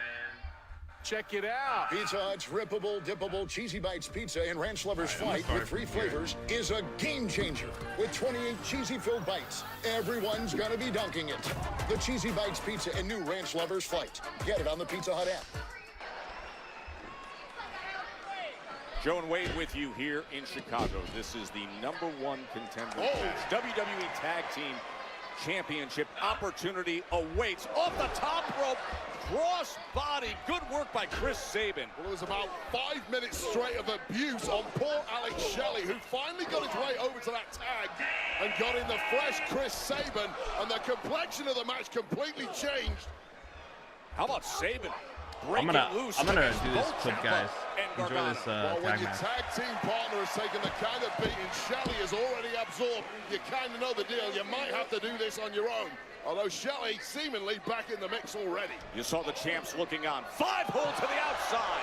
Check it out. Pizza Hut's rippable, dippable Cheesy Bites Pizza and Ranch Lovers Flight with 3 flavors is a game changer. With 28 cheesy-filled bites, everyone's gonna be dunking it. The Cheesy Bites Pizza and new Ranch Lovers Flight. Get it on the Pizza Hut app. Joe and Wade with you here in Chicago. This is the #1 contender match. WWE Tag Team Championship opportunity awaits off the top rope. Cross body. Good work by Chris Sabin. Well, it was about 5 minutes straight of abuse on poor Alex Shelley, who finally got his way over to that tag and got in the fresh Chris Sabin, and the complexion of the match completely changed. How about Sabin? breaking loose. I'm gonna do this clip, guys. Enjoy this Well, when tag your match. tag team partner has taken the kind of beating Shelley has already absorbed, you kind of know the deal. You might have to do this on your own. Although Shelley seemingly back in the mix already. You saw the champs looking on. 5-hole to the outside.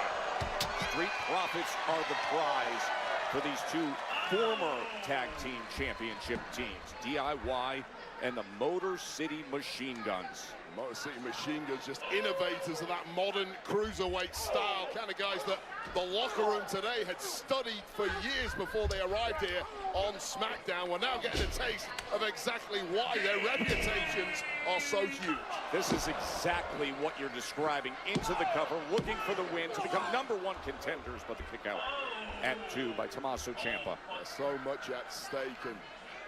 Street Profits are the prize for these two former tag team championship teams, DIY and the Motor City Machine Guns. Motor City Machine Guns, just innovators of that modern cruiserweight style, kind of guys that the locker room today had studied for years before they arrived here on Smackdown. We're now getting a taste of exactly why their reputations are so huge. This is exactly what you're describing. Into the cover, looking for the win to become #1 contenders, but the kick out at 2 by Tommaso Ciampa. So much at stake, and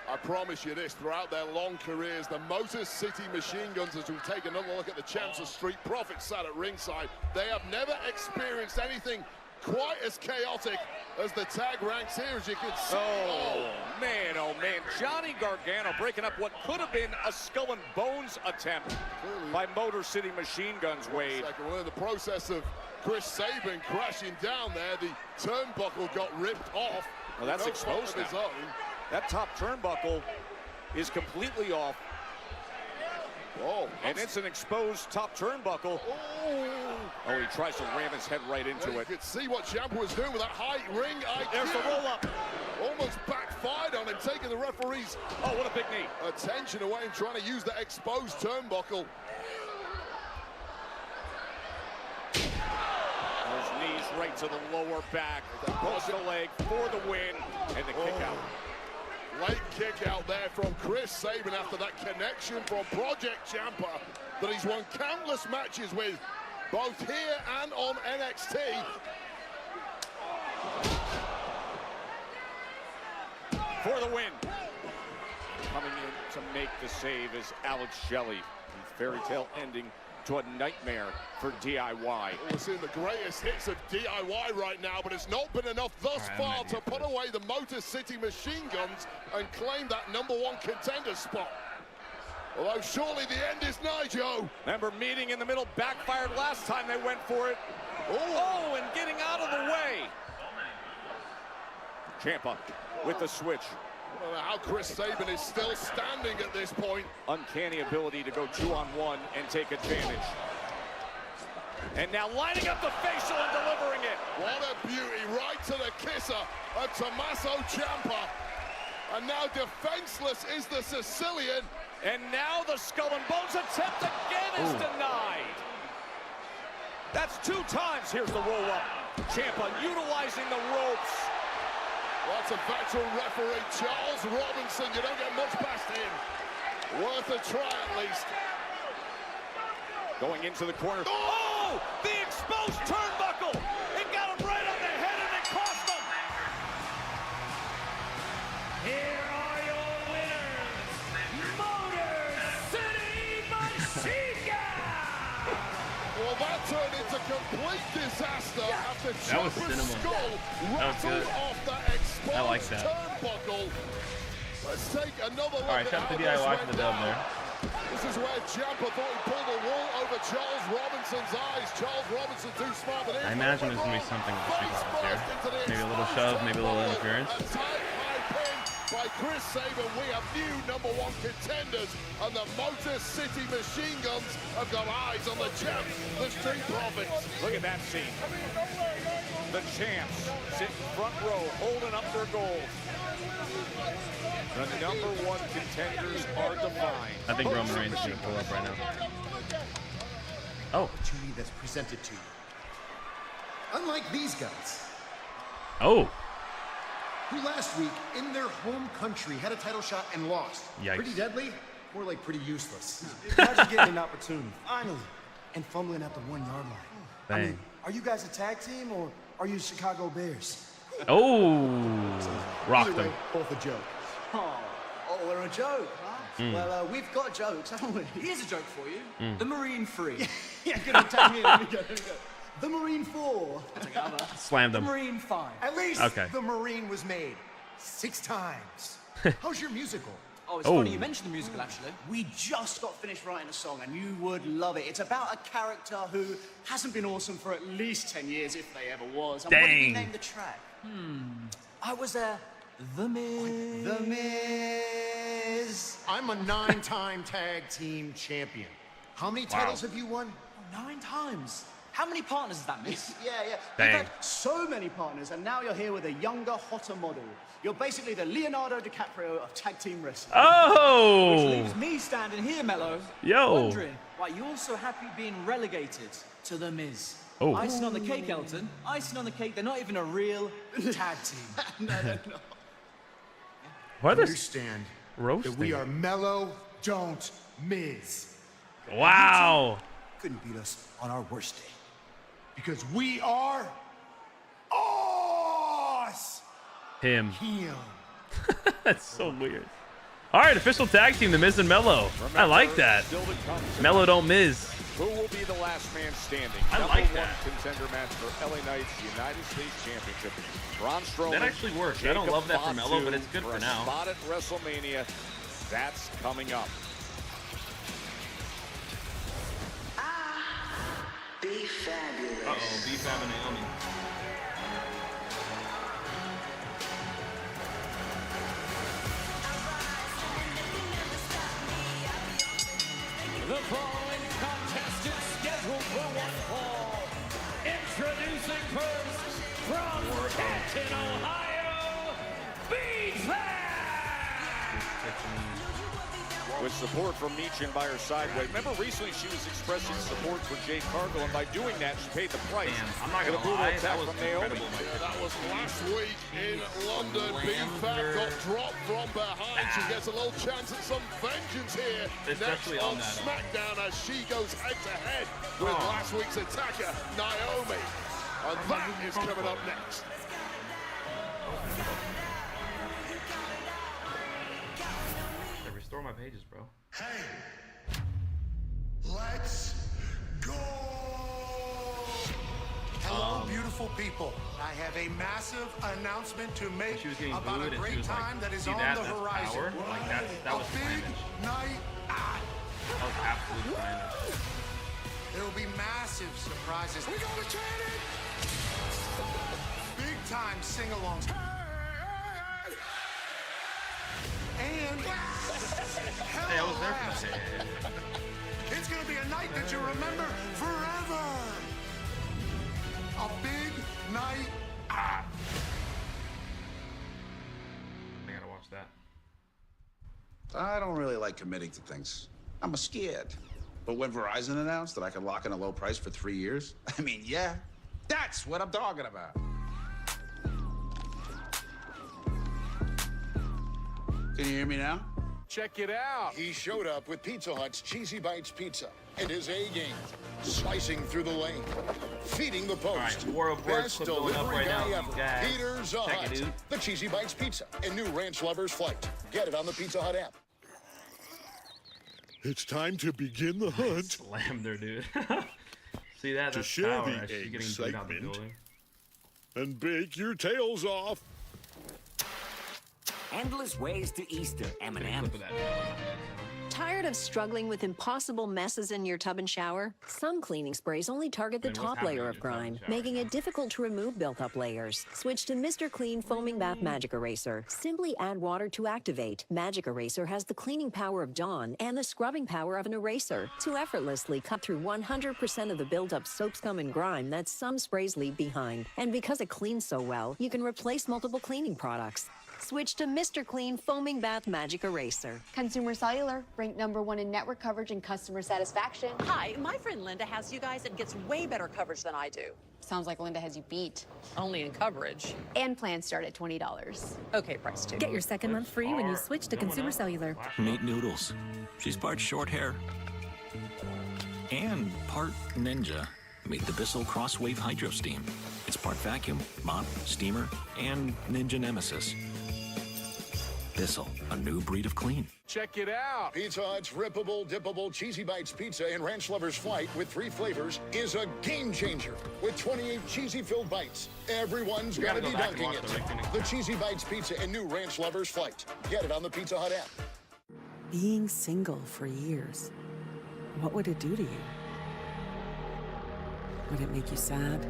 I promise you this, throughout their long careers, the Motor City Machine Guns, as we take another look at the champs of Street Profits sat at ringside, they have never experienced anything quite as chaotic as the tag ranks here, as you can see. Oh man, Johnny Gargano breaking up what could have been a Skull and Bones attempt by Motor City Machine Guns, Wade. Well, in the process of Chris Sabin crashing down there, the turnbuckle got ripped off. Well, that's exposed of his now. own. That top turnbuckle is completely off. Oh, and it's an exposed top turnbuckle. Oh, he tries to ram his head right into it. You could see what Ciampa was doing with that high ring IQ. There's the roll-up. Almost backfired on him, taking the referee's what a big knee. Attention away and trying to use the exposed turnbuckle. Those knees right to the lower back. Cross the leg for the win and the kick out. Late kick out there from Chris Sabin after that connection from Project Ciampa that he's won countless matches with, both here and on NXT. For the win. Coming in to make the save is Alex Shelley. Fairy tale ending to a nightmare for DIY. We're seeing the greatest hits of DIY right now, but it's not been enough thus far to put away the Motor City Machine Guns and claim that #1 contender spot. Although surely the end is nigh, Joe. Remember, meeting in the middle backfired last time they went for it. Oh, and getting out of the way. Ciampa with the switch. I don't know how Chris Sabin is still standing at this point. Uncanny ability to go 2-on-1 and take advantage. And now lining up the facial and delivering it. What a beauty, right to the kisser of Tommaso Ciampa. And now defenseless is the Sicilian. And now the Skull and Bones attempt again is denied. That's 2 times. Here's the roll-up. Ciampa utilizing the ropes. Well, that's a veteran referee, Charles Robinson. You don't get much past him. Worth a try at least. Going into the corner. Oh! The exposed turnbuckle! It got him right on the head and it cost him! Here are your winners, Motor City Machine Guns! Well, that turned into complete disaster after Ciampa's skull rattled off that exposed turnbuckle. Let's take another look at shout out how to this DIY for went the dub down. there. This is where Ciampa thought he pulled the wool over Charles Robinson's eyes. Charles Robinson too smart than him. I imagine there's going to be something with the Street Profits here. Maybe a little shove, maybe a little interference. A tight high pin by Chris Sabin. We have new #1 contenders, and the Motor City Machine Guns have got eyes on the champs, the Street Profits. Look at that scene. The champs sit front row, holding up their gold. The #1 contenders are defined. I think Roman Reigns is going to pull up right now. Oh. Opportunity that's presented to you. Unlike these guys. Oh. Who last week, in their home country, had a title shot and lost. Yikes. Pretty deadly, more like pretty useless. Imagine getting an opportunity, finally, and fumbling at the 1-yard line. Dang. I mean, are you guys a tag team, or are you Chicago Bears? Oh. Rocked Either way, him. both a joke. Oh, we're a joke, huh? Well, we've got jokes, haven't we? Here's a joke for you. The Marine 3. Yeah, good on tag me. Let me go. The Marine 4. That's another. Slammed The him. Marine 5. At least Okay. the Marine was made 6 times. How's your musical? Oh, it's funny you mentioned the musical, actually. We just got finished writing a song, and you would love it. It's about a character who hasn't been awesome for at least 10 years, if they ever was. And what did you name the track? I was The Miz. The Miz. I'm a 9-time tag team champion. How many titles have you won? 9 times. How many partners is that, Miss? Yeah. Dang. You've had so many partners, and now you're here with a younger, hotter model. You're basically the Leonardo DiCaprio of tag team wrestling. Oh! Which leaves me standing here, Mello. Yo. Wondering why you're so happy being relegated to The Miz. Oh. Icing on the cake, Elton. Icing on the cake. They're not even a real tag team. No. What is Understand roasting? that we are Mellow, don't Miz. Wow. Couldn't beat us on our worst day. Because we are us. Him. That's so weird. All right, official tag team, The Miz and Mello. I like that. Mello don't Miz. Who will be the last man standing? I like Number that. 1 contender match for LA Knight's United States Championship. Braun Strowman. That actually works. I don't love that for Mello, but it's good for now. Spot at WrestleMania. That's coming up. Be fabulous. Uh-oh, B-Fab and Naomi. The following contest is scheduled for one fall. Introducing first from Canton, Ohio, B-Fab! With support from Meechin by her side. Remember recently she was expressing support for Jade Cargill, and by doing that, she paid the price. I'm not gonna lie, that was incredible. Yeah, that was last week in London. B-Fab got dropped from behind. She gets a little chance at some vengeance here. Especially next on on that. Smackdown as she goes head-to-head with last week's attacker, Naomi. And that is coming up next. Restore my pages, bro. Hey, let's go! Hello, beautiful people. I have a massive announcement to make She was getting about booed a and she great was like, time that is see on that? the That's horizon. power? Like that was a big planned. night out. That was absolute planned. There will be massive surprises. We got it, big time sing-alongs. And Hey, I was there for that. it's gonna be a night that you remember forever. A big night out. I gotta watch that. I don't really like committing to things. I'm scared. But when Verizon announced that I could lock in a low price for 3 years, I mean, yeah, that's what I'm talking about. Can you hear me now? Check it out. He showed up with Pizza Hut's Cheesy Bites Pizza and his A-game, slicing through the lane, feeding the post. All right, War Report Best clip going up delivery right now, guy you ever. guys. Peter Check it, Zahat, dude. the Cheesy Bites Pizza and new Ranch Lovers Flight. Get it on the Pizza Hut app. It's time to begin the hunt. Slammed her, dude. See that? To That's share power. the She's getting booed out the excitement. building. And bake your tails off. Endless ways to Easter, Eminem. Tired of struggling with impossible messes in your tub and shower? Some cleaning sprays only target the Man, what's top happening layer in of your tub and grime, shower making it difficult to remove built-up layers. Switch to Mr. Clean Foaming Bath Magic Eraser. Simply add water to activate. Magic Eraser has the cleaning power of Dawn and the scrubbing power of an eraser to effortlessly cut through 100% of the built-up soap, scum, and grime that some sprays leave behind. And because it cleans so well, you can replace multiple cleaning products. Switch to Mr. Clean Foaming Bath Magic Eraser. Consumer Cellular, ranked #1 in network coverage and customer satisfaction. Hi, my friend Linda has you guys and gets way better coverage than I do. Sounds like Linda has you beat. Only in coverage. And plans start at $20. Okay, price too. Get your second month free when you switch to Consumer Cellular. Meet Noodles. She's part short hair and part ninja. Meet the Bissell Crosswave Hydro Steam. It's part vacuum, mop, steamer, and ninja nemesis. Bissell, a new breed of clean. Check it out. Pizza Hut's rippable, dippable Cheesy Bites Pizza and Ranch Lovers Flight with 3 flavors is a game changer with 28 cheesy-filled bites. Everyone's got to be dunking it. The Cheesy Bites Pizza and new Ranch Lovers Flight. Get it on the Pizza Hut app. Being single for years, what would it do to you? Would it make you sad?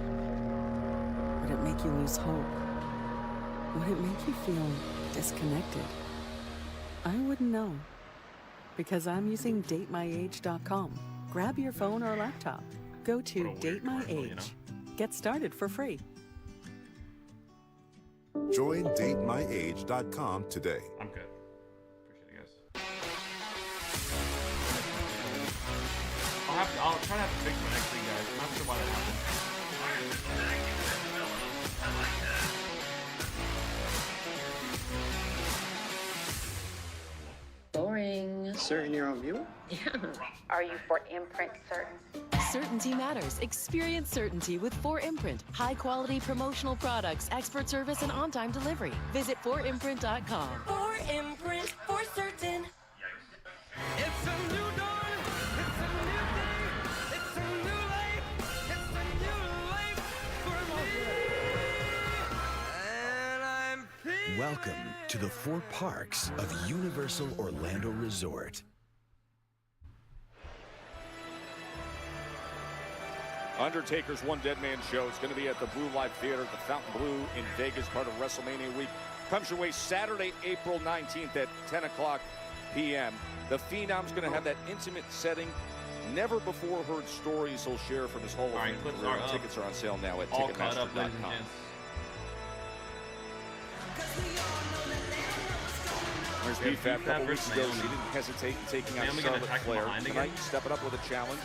Would it make you lose hope? Would it make you feel disconnected? I wouldn't know, because I'm using datemyage.com. Grab your phone or laptop. Go to Date My Age. Get started for free. Join datemyage.com today. I'm good. Appreciate it, guys. I'll try to have to fix my next week, guys. I'm not sure why that happened. Boring. Certain you're on view? Yeah. Are you for imprint certain? Certainty matters. Experience certainty with 4imprint. High quality promotional products, expert service, and on-time delivery. Visit 4imprint.com. 4imprint for certain. It's a new dawn. It's a new day. It's a new life. It's a new life for me. And I'm feeling. Welcome to the 4 parks of Universal Orlando Resort. Undertaker's One Dead Man show is going to be at the Blue Light Theater at the Fountain Blue in Vegas, part of WrestleMania week. Comes your way Saturday, April 19th at 10 o'clock p.m. The Phenom's going to have that intimate setting. Never before heard stories he'll share from his Hall of Fame career. Tickets are on sale now at Ticketmaster.com. There's BFAB a couple weeks ago. She didn't hesitate in taking on Charlotte Flair. Tonight, stepping up with a challenge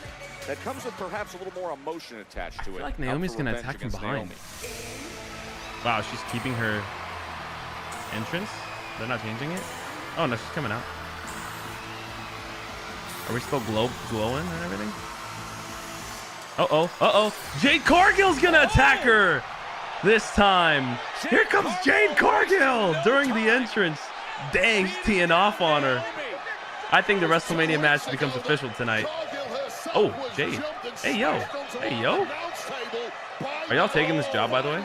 that comes with perhaps a little more emotion attached to it. I feel like Naomi's going to attack from behind. Wow, she's keeping her entrance? They're not changing it? Oh, no, she's coming out. Are we still glowing and everything? Uh-oh, uh-oh. Jade Cargill's going to attack her this time. Here comes Jade Cargill during the entrance. Dang, she's teeing off on her. I think the WrestleMania match becomes official tonight. Oh, Jade. Hey, yo. Hey, yo. Are y'all taking this job, by the way?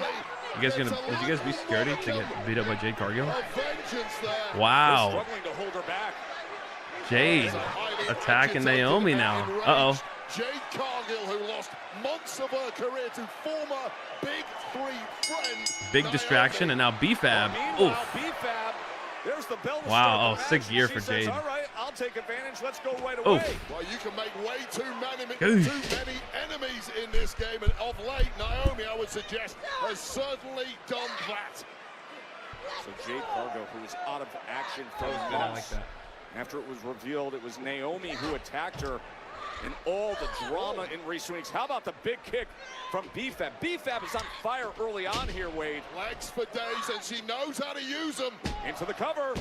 Would you guys be security to get beat up by Jade Cargill? Wow. Jade attacking Naomi now. Uh-oh. Jade Cargill, who lost months of her career to former Big Three friend. Big distraction, and now BFAB. Oof. There's the bell. Wow, oh, sick year for Jade. All right, I'll take advantage. Let's go right away. Well, you can make way too many enemies in this game, and of late, Naomi, I would suggest, has certainly done that. So Jade Cargill, who was out of action for months. After it was revealed it was Naomi who attacked her, and all the drama in recent weeks. How about the big kick from BFAB? BFAB is on fire early on here, Wade. Legs for days, and she knows how to use them. Into the cover.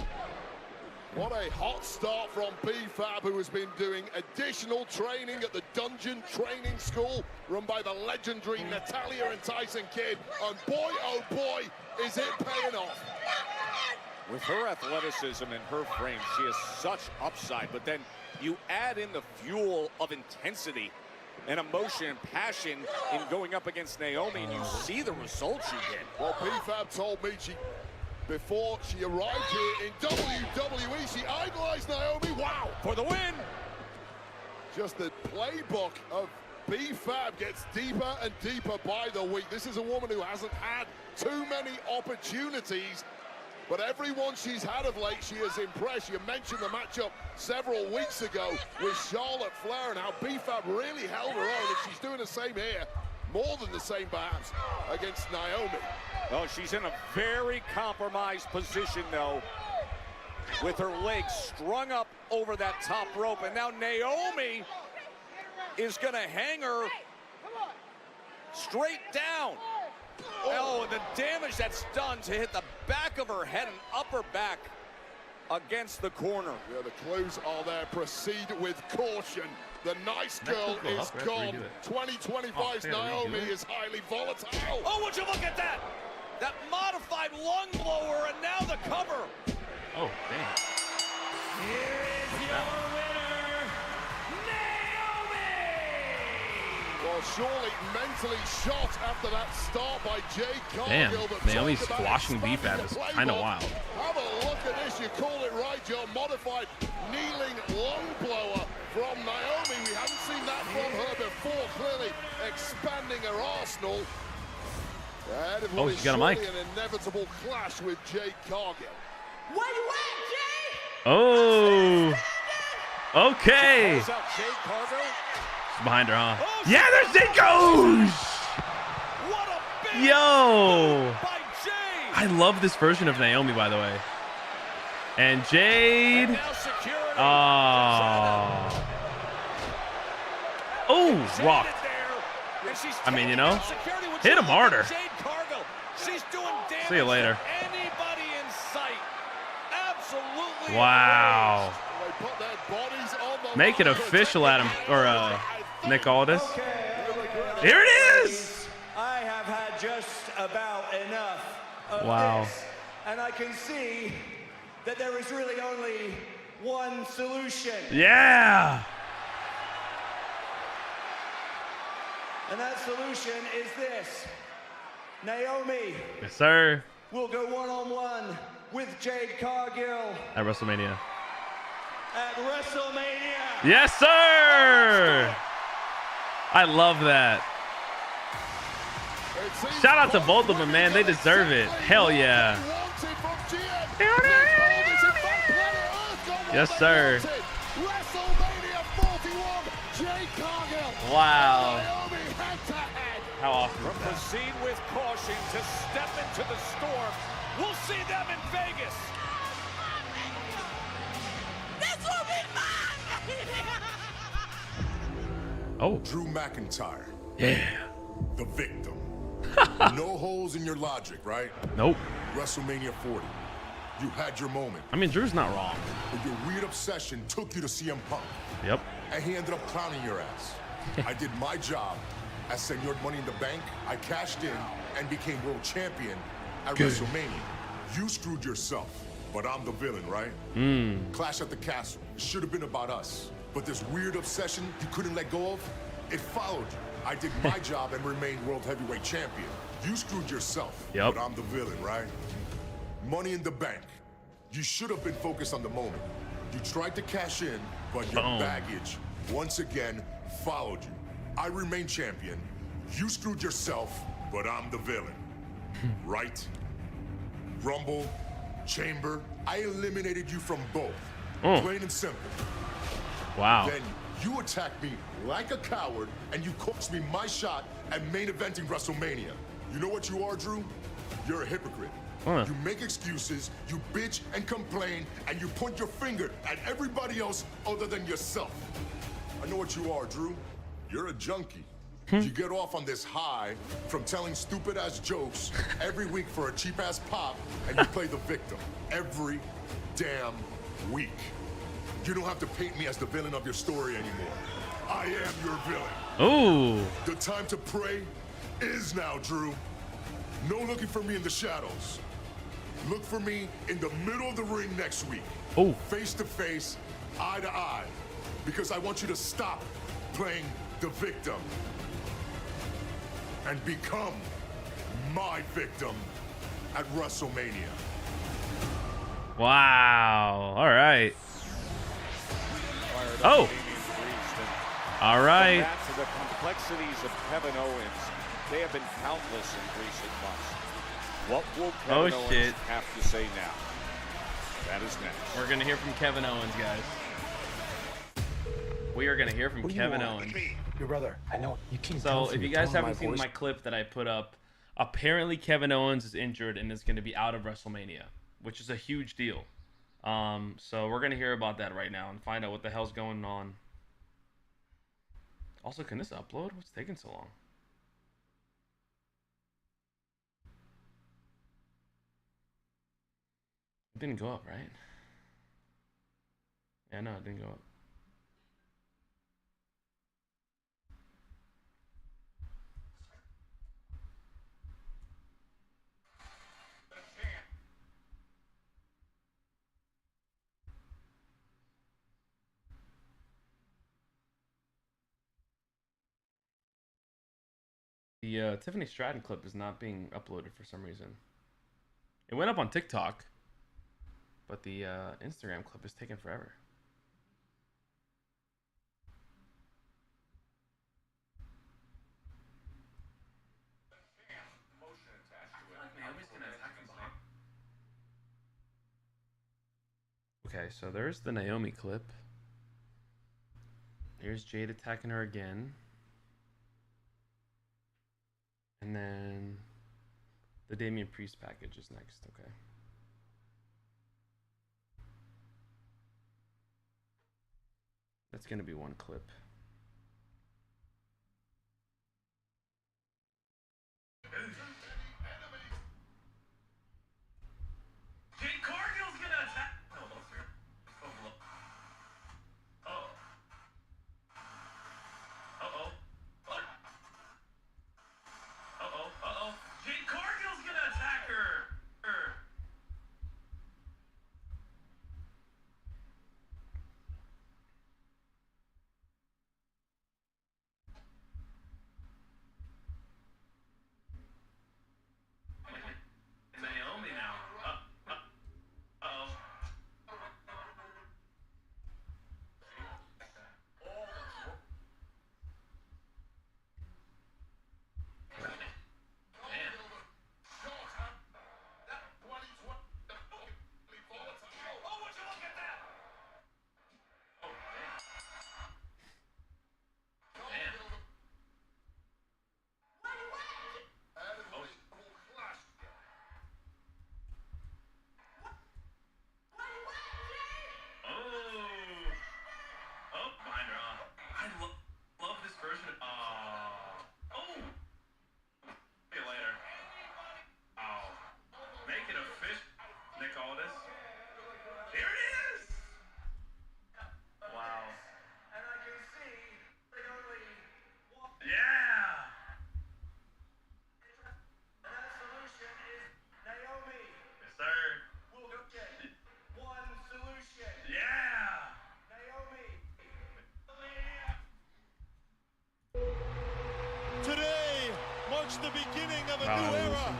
What a hot start from BFAB, who has been doing additional training at the Dungeon Training School, run by the legendary Natalya and Tyson Kidd. And boy, oh boy, is it paying off. With her athleticism and her frame, she has such upside. But then you add in the fuel of intensity and emotion and passion in going up against Naomi, and you see the results you get. Well, BFAB told me before she arrived here in WWE, she idolized Naomi. Wow! For the win! Just the playbook of BFAB gets deeper and deeper by the week. This is a woman who hasn't had too many opportunities, but everyone she's had of late, she has impressed. You mentioned the matchup several weeks ago with Charlotte Flair and how BFAB really held her own, and she's doing the same here, more than the same perhaps, against Naomi. Oh, she's in a very compromised position, though, with her legs strung up over that top rope, and now Naomi is going to hang her straight down. Oh, and the damage that's done to hit the back of her head and upper back against the corner. Yeah, the clues are there. Proceed with caution. The nice girl is gone. 2025's Naomi is highly volatile. Oh, would you look at that? That modified lung blower, and now the cover. Oh, dang. Here is your winner, Naomi! Well, Well, surely mentally shot after that start by Jade Damn, Cargill. Naomi's squashing beef at is kind of wild. Have a look at this. You call it right, Joe. Modified kneeling long blower from Naomi. We haven't seen that from her before. Clearly expanding her arsenal. Oh, she got a mic. An inevitable clash with Jade Cargill. Where you at, Jay? Oh. Okay. She calls out Jade Cargill. Behind her, huh? Oh, yeah, there she goes! What a big Yo! by Jade. I love this version of Naomi, by the way. And Jade. Oh, rock. I mean, you know, hit him harder. See you later. Anybody in sight. Absolutely. Wow. Make it official, Adam, or Nick Aldis. Here it is. I have had just about enough of this, and I can see that there is really only one solution. Yeah. And that solution is this. Naomi. Yes, sir. Will go one-on-one with Jade Cargill At WrestleMania. at WrestleMania. Yes, sir. I love that. Shout out to both of them, man. They deserve it. Hell yeah. Yes, sir. Wow. How awesome is that? Proceed with caution to step into the storm. We'll see them in Vegas. This will be mine. Oh. Drew McIntyre. Yeah. The victim. No holes in your logic, right? Nope. WrestleMania 40. You had your moment. I mean, Drew's not wrong. But your weird obsession took you to CM Punk. Yep. And he ended up clowning your ass. I did my job as Senor Money in the Bank. I cashed in and became world champion at WrestleMania. You screwed yourself, but I'm the villain, right? Clash at the Castle. It should have been about us. But this weird obsession you couldn't let go of, it followed you. I did my job and remained world heavyweight champion. You screwed yourself, but I'm the villain, right? Money in the Bank. You should have been focused on the moment. You tried to cash in, but your baggage, once again, followed you. I remain champion. You screwed yourself, but I'm the villain. Right? Rumble, Chamber, I eliminated you from both. Plain and simple. Wow. Then you attacked me like a coward, and you cost me my shot at main eventing WrestleMania. You know what you are, Drew? You're a hypocrite. You make excuses, you bitch and complain, and you point your finger at everybody else other than yourself. I know what you are, Drew. You're a junkie. You get off on this high from telling stupid-ass jokes every week for a cheap-ass pop, and you play the victim every damn week. You don't have to paint me as the villain of your story anymore. I am your villain. Ooh. The time to pray is now, Drew. No looking for me in the shadows. Look for me in the middle of the ring next week. Oh. Face to face, eye to eye. Because I want you to stop playing the victim and become my victim at WrestleMania. Wow. All right. Oh. All right. Back to the complexities of Kevin Owens. They have been countless in recent months. What will Kevin Owens have to say now? That is next. We're going to hear from Kevin Owens, guys. We are going to hear from Kevin Owens. Your brother. I know. You can't. So, if you guys haven't seen my clip that I put up, apparently Kevin Owens is injured and is going to be out of WrestleMania, which is a huge deal. So we're going to hear about that right now and find out what the hell's going on. Also, can this upload? What's taking so long? It didn't go up, right? Yeah, no, it didn't go up. The Tiffany Stratton clip is not being uploaded for some reason. It went up on TikTok, but the Instagram clip is taking forever. Okay, so there's the Naomi clip. Here's Jade attacking her again. And then the Damian Priest package is next, okay. That's gonna be one clip. Jade Cargill's gonna attack. Uh-oh. Jade Cargill's gonna attack her. Naomi now. Uh-oh. Today marks the beginning of a new era.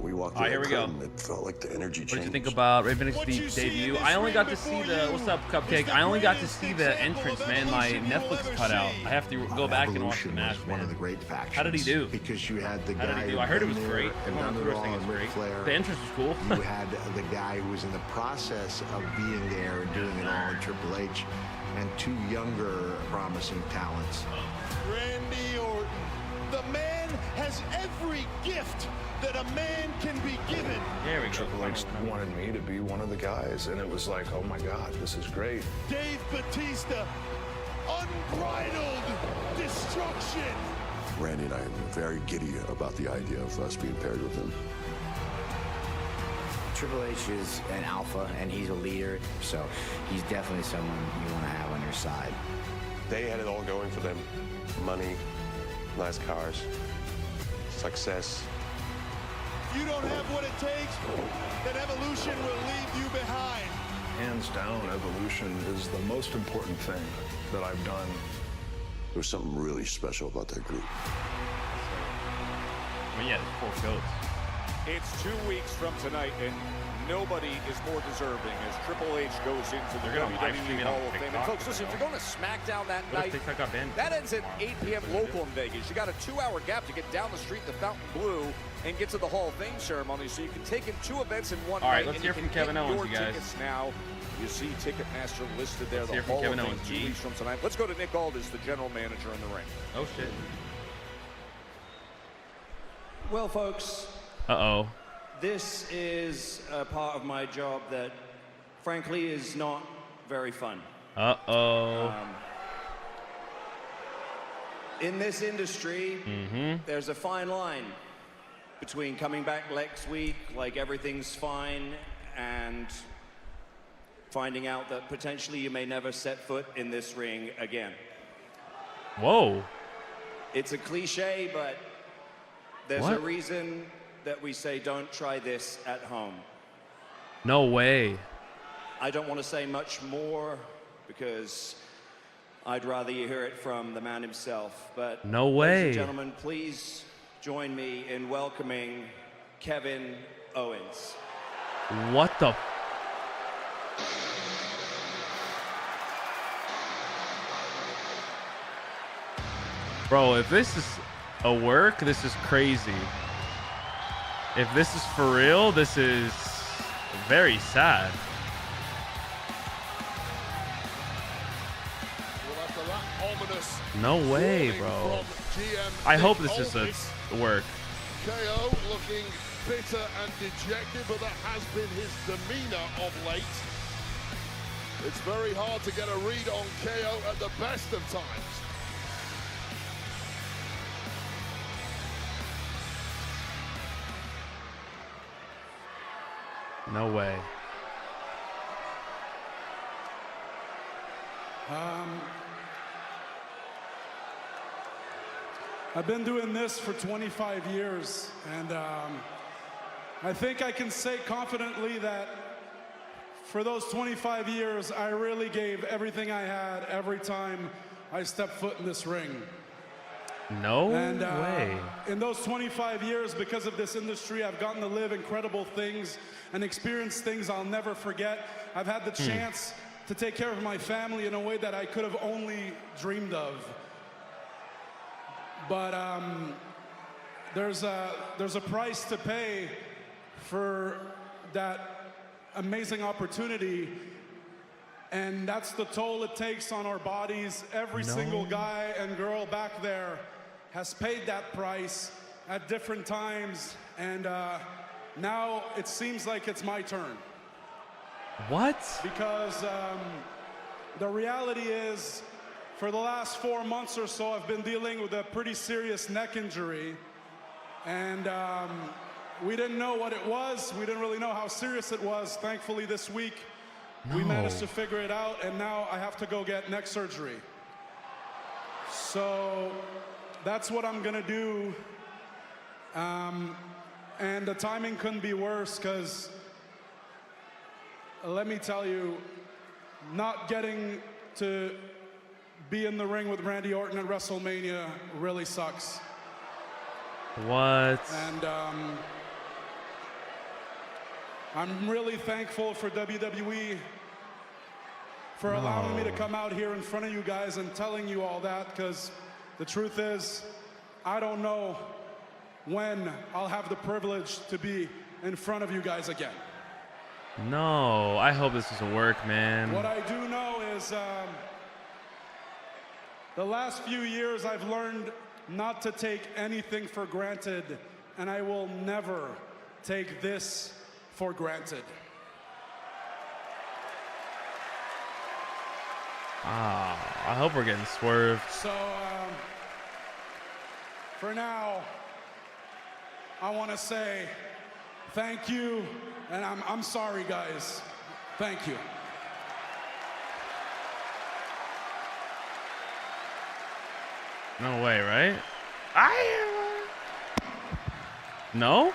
We walked All right, here we go. It felt like the energy changed. What did you think about Rey Fénix's debut? I only got to see the what's up, Cupcake. I only got to see the entrance, man. My Netflix cut out. I have to go back and watch the match, man. One of the great factions. How did he do? Because you had the How guy. did he do? I heard it was great. And Everyone done was it saying all, it was great. Flair. The entrance was cool. You had the guy who was in the process of being there and doing it all in Triple H, and two younger promising talents. Randy Orton. The man has every gift that a man can be given. There we go. Triple H wanted me to be one of the guys, and it was like, oh my God, this is great. Dave Bautista, unbridled destruction. Randy and I are very giddy about the idea of us being paired with him. Triple H is an alpha, and he's a leader, so he's definitely someone you want to have on your side. They had it all going for them. Money, nice cars, success. If you don't have what it takes, then Evolution will leave you behind. Hands down, Evolution is the most important thing that I've done. There was something really special about that group. I mean, yeah, there's 4 goats. It's 2 weeks from tonight, and nobody is more deserving as Triple H goes into the WWE Hall of Fame. And folks, listen, if you're going to Smackdown that night, that ends at 8 p.m. local in Vegas. You got a 2-hour gap to get down the street to Fountain Blue and get to the Hall of Fame ceremony, so you can take in 2 events in one night. All right, let's hear from Kevin Owens, you guys. Tickets now. You see Ticketmaster listed there. Let's the hear from Hall Kevin of Fame Owens, 2 weeks from tonight. Let's go to Nick Aldis, the general manager in the ring. Oh, shit. Well, folks. Uh-oh. This is a part of my job that, frankly, is not very fun. Uh-oh. In this industry, there's a fine line between coming back next week like everything's fine and finding out that potentially you may never set foot in this ring again. Whoa. It's a cliche, but there's What? a reason that we say don't try this at home. No way. I don't want to say much more because I'd rather you hear it from the man himself. But no way. Ladies and gentlemen, please join me in welcoming Kevin Owens. What the? Bro, if this is a work, this is crazy. If this is for real, this is very sad. No way, bro. I hope this is a work. KO looking bitter and dejected, but that has been his demeanor of late. It's very hard to get a read on KO at the best of times. No way. I've been doing this for 25 years, and I think I can say confidently that for those 25 years, I really gave everything I had every time I stepped foot in this ring. No way. In those 25 years, because of this industry, I've gotten to live incredible things and experience things I'll never forget. I've had the chance to take care of my family in a way that I could have only dreamed of. But there's a price to pay for that amazing opportunity, and that's the toll it takes on our bodies. Every single guy and girl back there has paid that price at different times, and now it seems like it's my turn. What? Because the reality is, for the last 4 months or so, I've been dealing with a pretty serious neck injury, and we didn't know what it was. We didn't really know how serious it was. Thankfully, this week, we managed to figure it out, and now I have to go get neck surgery. So that's what I'm gonna do. And the timing couldn't be worse, because let me tell you, not getting to be in the ring with Randy Orton at WrestleMania really sucks. What? And I'm really thankful for WWE for allowing me to come out here in front of you guys and telling you all that, because the truth is, I don't know when I'll have the privilege to be in front of you guys again. No, I hope this is a work, man. What I do know is the last few years I've learned not to take anything for granted, and I will never take this for granted. I hope we're getting swerved. So, for now, I want to say thank you, and I'm sorry, guys. Thank you. No way, right? No?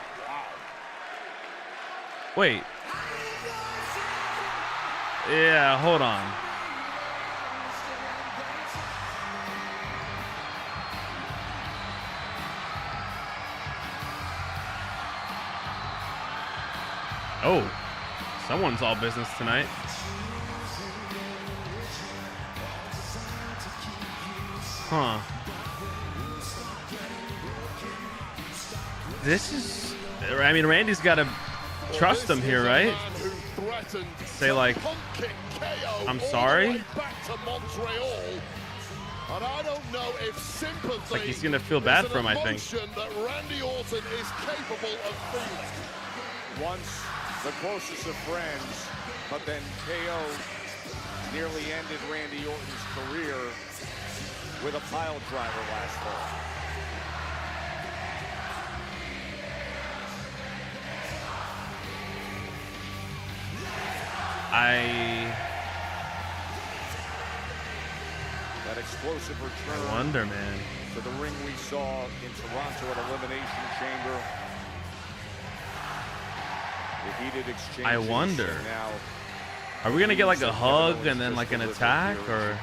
Wait. Yeah, hold on. Oh, someone's all business tonight. Huh. This is, I mean, Randy's got to trust him here, right? Say like, I'm sorry. And I don't know if sympathy, it's like he's gonna feel bad for him, I think. That Randy Orton is capable of feeling. Once the closest of friends, but then KO nearly ended Randy Orton's career with a pile driver last fall. That explosive return. I wonder, man. For the ring we saw in Toronto at Elimination Chamber. The heated exchange. I wonder. Now, are we gonna get like a hug and then like an attack, or?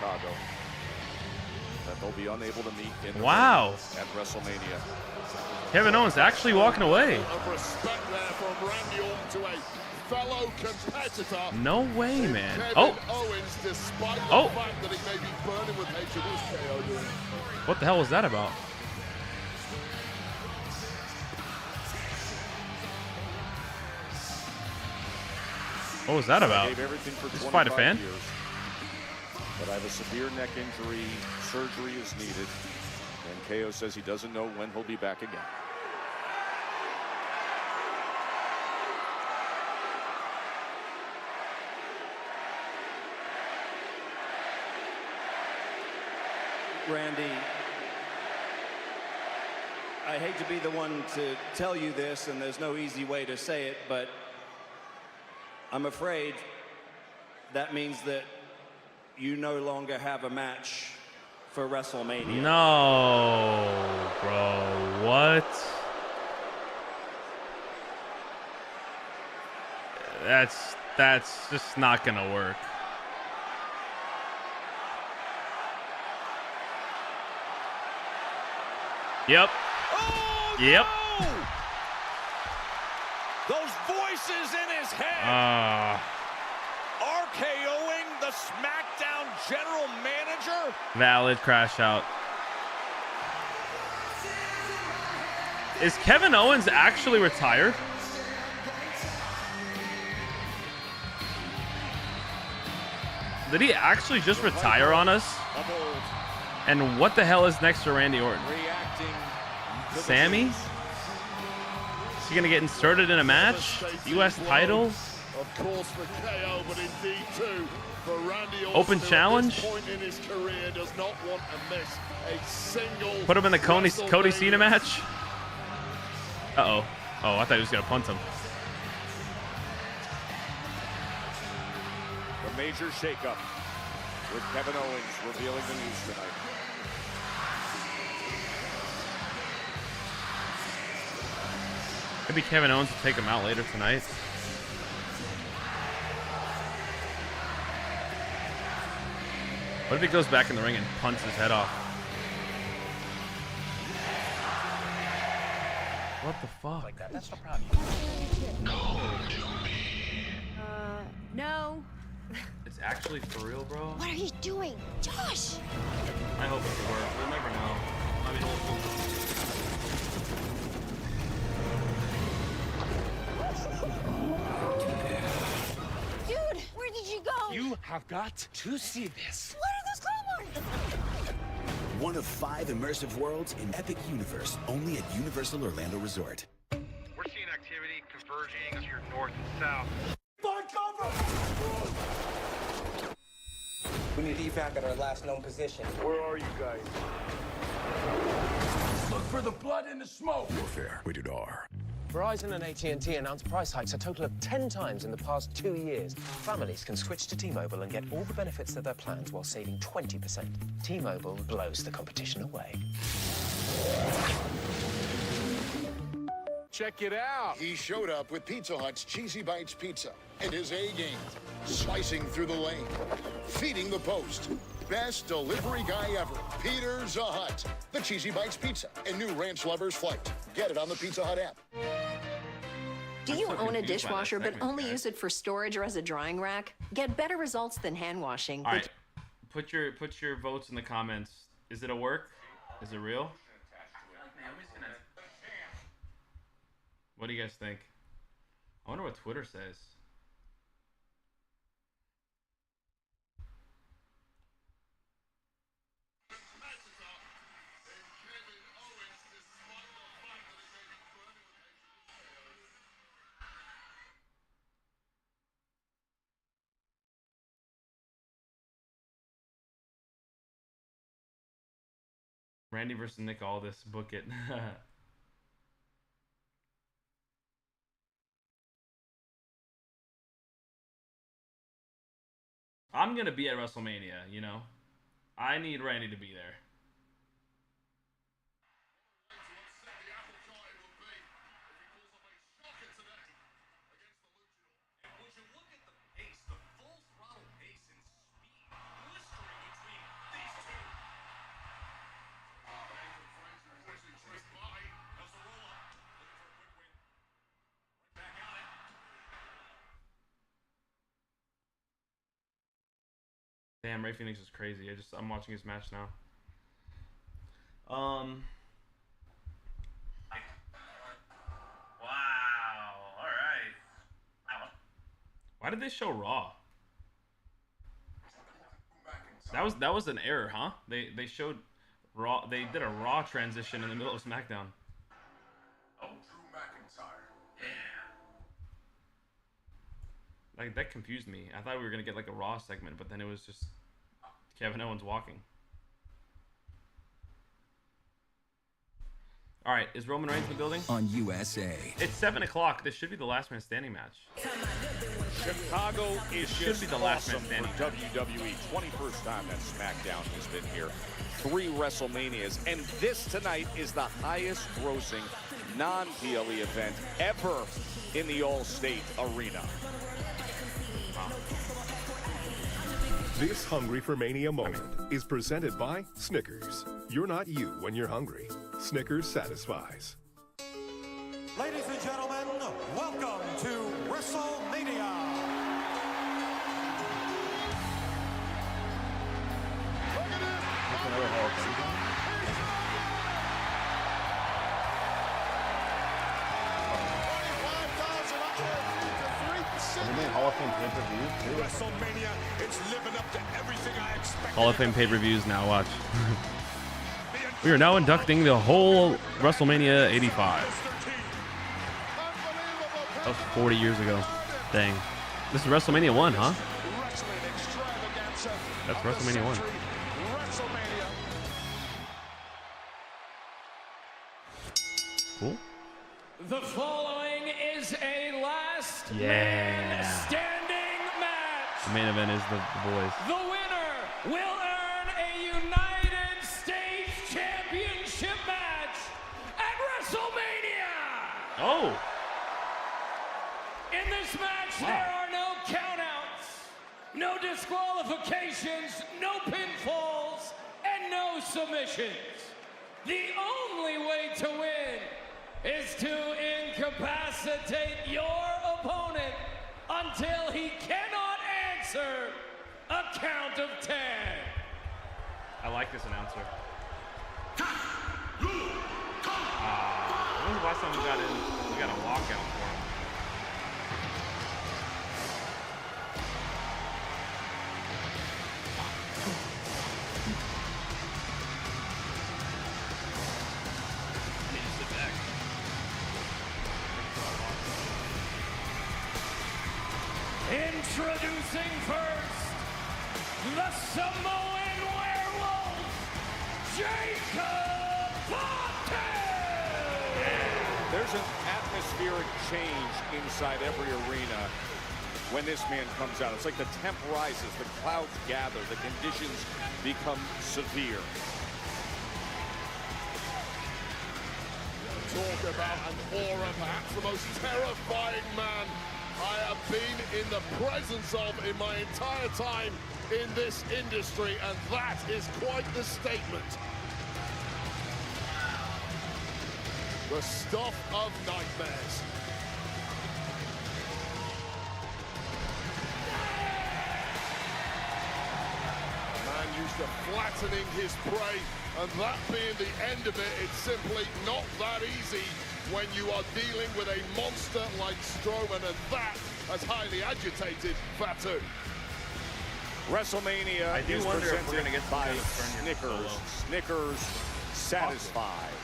that they'll be unable to meet in the Wow. ring at WrestleMania. Kevin Owens actually walking away. Of respect there from Randy Orton to a fellow competitor. No way, man. Kevin Oh. Owens, despite the Oh. fact that he may be burning with hatred, what's KO doing? What the hell was that about? What was that about? I gave everything for Just fight a 25 fan? years, but I have a severe neck injury. Surgery is needed. And KO says he doesn't know when he'll be back again. Randy, I hate to be the one to tell you this, and there's no easy way to say it, but I'm afraid that means that you no longer have a match for WrestleMania. No, bro. What? That's just not gonna work. Yep. Oh, yep. No! Those voices in his head. RKOing the Smackdown general manager. Valid crash out. Is Kevin Owens actually retired? Did he actually just retire on us? And what the hell is next to Randy Orton? Sammy? Is he gonna get inserted in a match? U.S. title? Of course for KO, but indeed too for Randy Orton. Open challenge? At this point in his career does not want to miss a single. Put him in the Cody Cena match? Uh-oh. Oh, I thought he was gonna punt him. The major shakeup with Kevin Owens revealing the news tonight. Maybe Kevin Owens will take him out later tonight. What if he goes back in the ring and punts his head off? What the fuck? Like that. That's no problem. No. It's actually for real, bro? What are you doing? Josh! I hope it will work. We'll never know. I mean, Dude, where did you go? You have got to see this. What are those claw marks? One of 5 immersive worlds in Epic Universe, only at Universal Orlando Resort. We're seeing activity converging here north and south. Find cover! We need evac at our last known position. Where are you guys? Look for the blood and the smoke. Warfare, rated R. Verizon and AT&T announced price hikes a total of 10 times in the past 2 years. Families can switch to T-Mobile and get all the benefits of their plans while saving 20%. T-Mobile blows the competition away. Check it out. He showed up with Pizza Hut's Cheesy Bites Pizza and his A-game. Slicing through the lane, feeding the post. Best delivery guy ever, Peter Zahat. The Cheesy Bites Pizza and new Ranch Lovers Flight. Get it on the Pizza Hut app. Do you own a dishwasher but only use it for storage or as a drying rack? Get better results than hand washing. all right. Put your votes in the comments. Is it a work? Is it real? What do you guys think? I wonder what Twitter says. Randy versus Nick Aldis, book it. I'm gonna be at WrestleMania, you know. I need Randy to be there. Damn, Rey Fenix is crazy. I'm watching his match now. Wow. All right. Why did they show Raw? That was an error, huh? They showed Raw. They did a Raw transition in the middle of SmackDown. Oh, Drew McIntyre. Yeah. Like that confused me. I thought we were gonna get like a Raw segment, but then it was just Kevin Owens walking. All right, is Roman Reigns in the building? On USA. It's 7 o'clock. This should be the last man standing match. Chicago is should be the last man standing. For WWE. 21st time that SmackDown has been here. 3 WrestleManias, and this tonight is the highest grossing non-PLE event ever in the All-State Arena. This Hungry for Mania moment is presented by Snickers. You're not you when you're hungry. Snickers satisfies. Ladies and gentlemen, welcome to WrestleMania. Hall of Fame pay-per-views too. WrestleMania, it's living up to everything I expected. Hall of Fame pay-per-views now. Watch. We are now inducting the whole WrestleMania 85. That was 40 years ago. Dang. This is WrestleMania 1, huh? That's WrestleMania 1. Cool. The following is a last Yeah. man standing match. The main event is the boys. The winner will earn a United States Championship match at WrestleMania. Oh. In this match, there are no countouts, no disqualifications, no pinfalls, and no submissions. The only way to win is to incapacitate your opponent until he cannot answer a count of 10. I like this announcer. When was the last time we got a walkout for him? Introducing first, the Samoan werewolf, Jacob Fontaine! There's an atmospheric change inside every arena when this man comes out. It's like the temp rises, the clouds gather, the conditions become severe. Talk about an aura, perhaps the most terrifying man I have been in the presence of in my entire time in this industry, and that is quite the statement. The stuff of nightmares. The man used to flattening his prey, and that being the end of it, it's simply not that easy when you are dealing with a monster like Strowman, and that has highly agitated Fatu. WrestleMania I do is wonder if we're presented gonna get by some kind of Snickers. Snickers satisfies.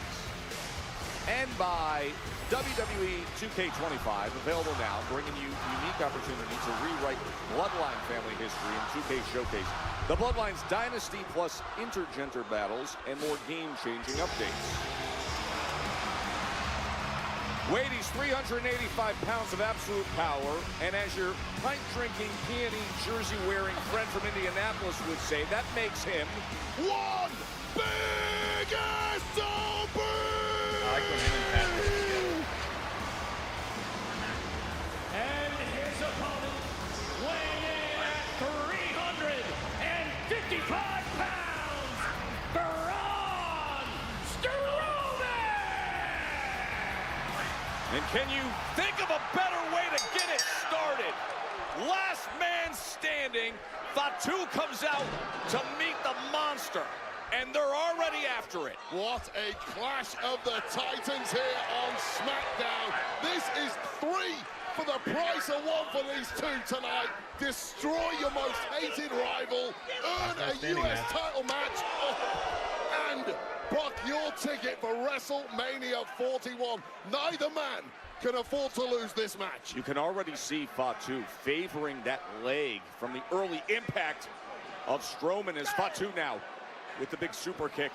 And by WWE 2K25, available now, bringing you unique opportunity to rewrite Bloodline family history in 2K Showcase. The Bloodline's Dynasty plus intergender battles and more game-changing updates. Weight, he's 385 pounds of absolute power, and as your pint-drinking, peony, jersey-wearing friend from Indianapolis would say, that makes him one big SOB! I like when him and Pat work together. And his opponent, weighing in at 355 pounds, Braun Strowman! And can you think of a better way to get it started? Last man standing, Fatu comes out to meet the monster, and they're already after it. What a clash of the Titans here on Smackdown. This is 3 for the price of 1 for these two tonight. Destroy your most hated rival, earn a US title match, and book your ticket for WrestleMania 41. Neither man can afford to lose this match. You can already see Fatu favoring that leg from the early impact of Strowman as Fatu now with the big super kick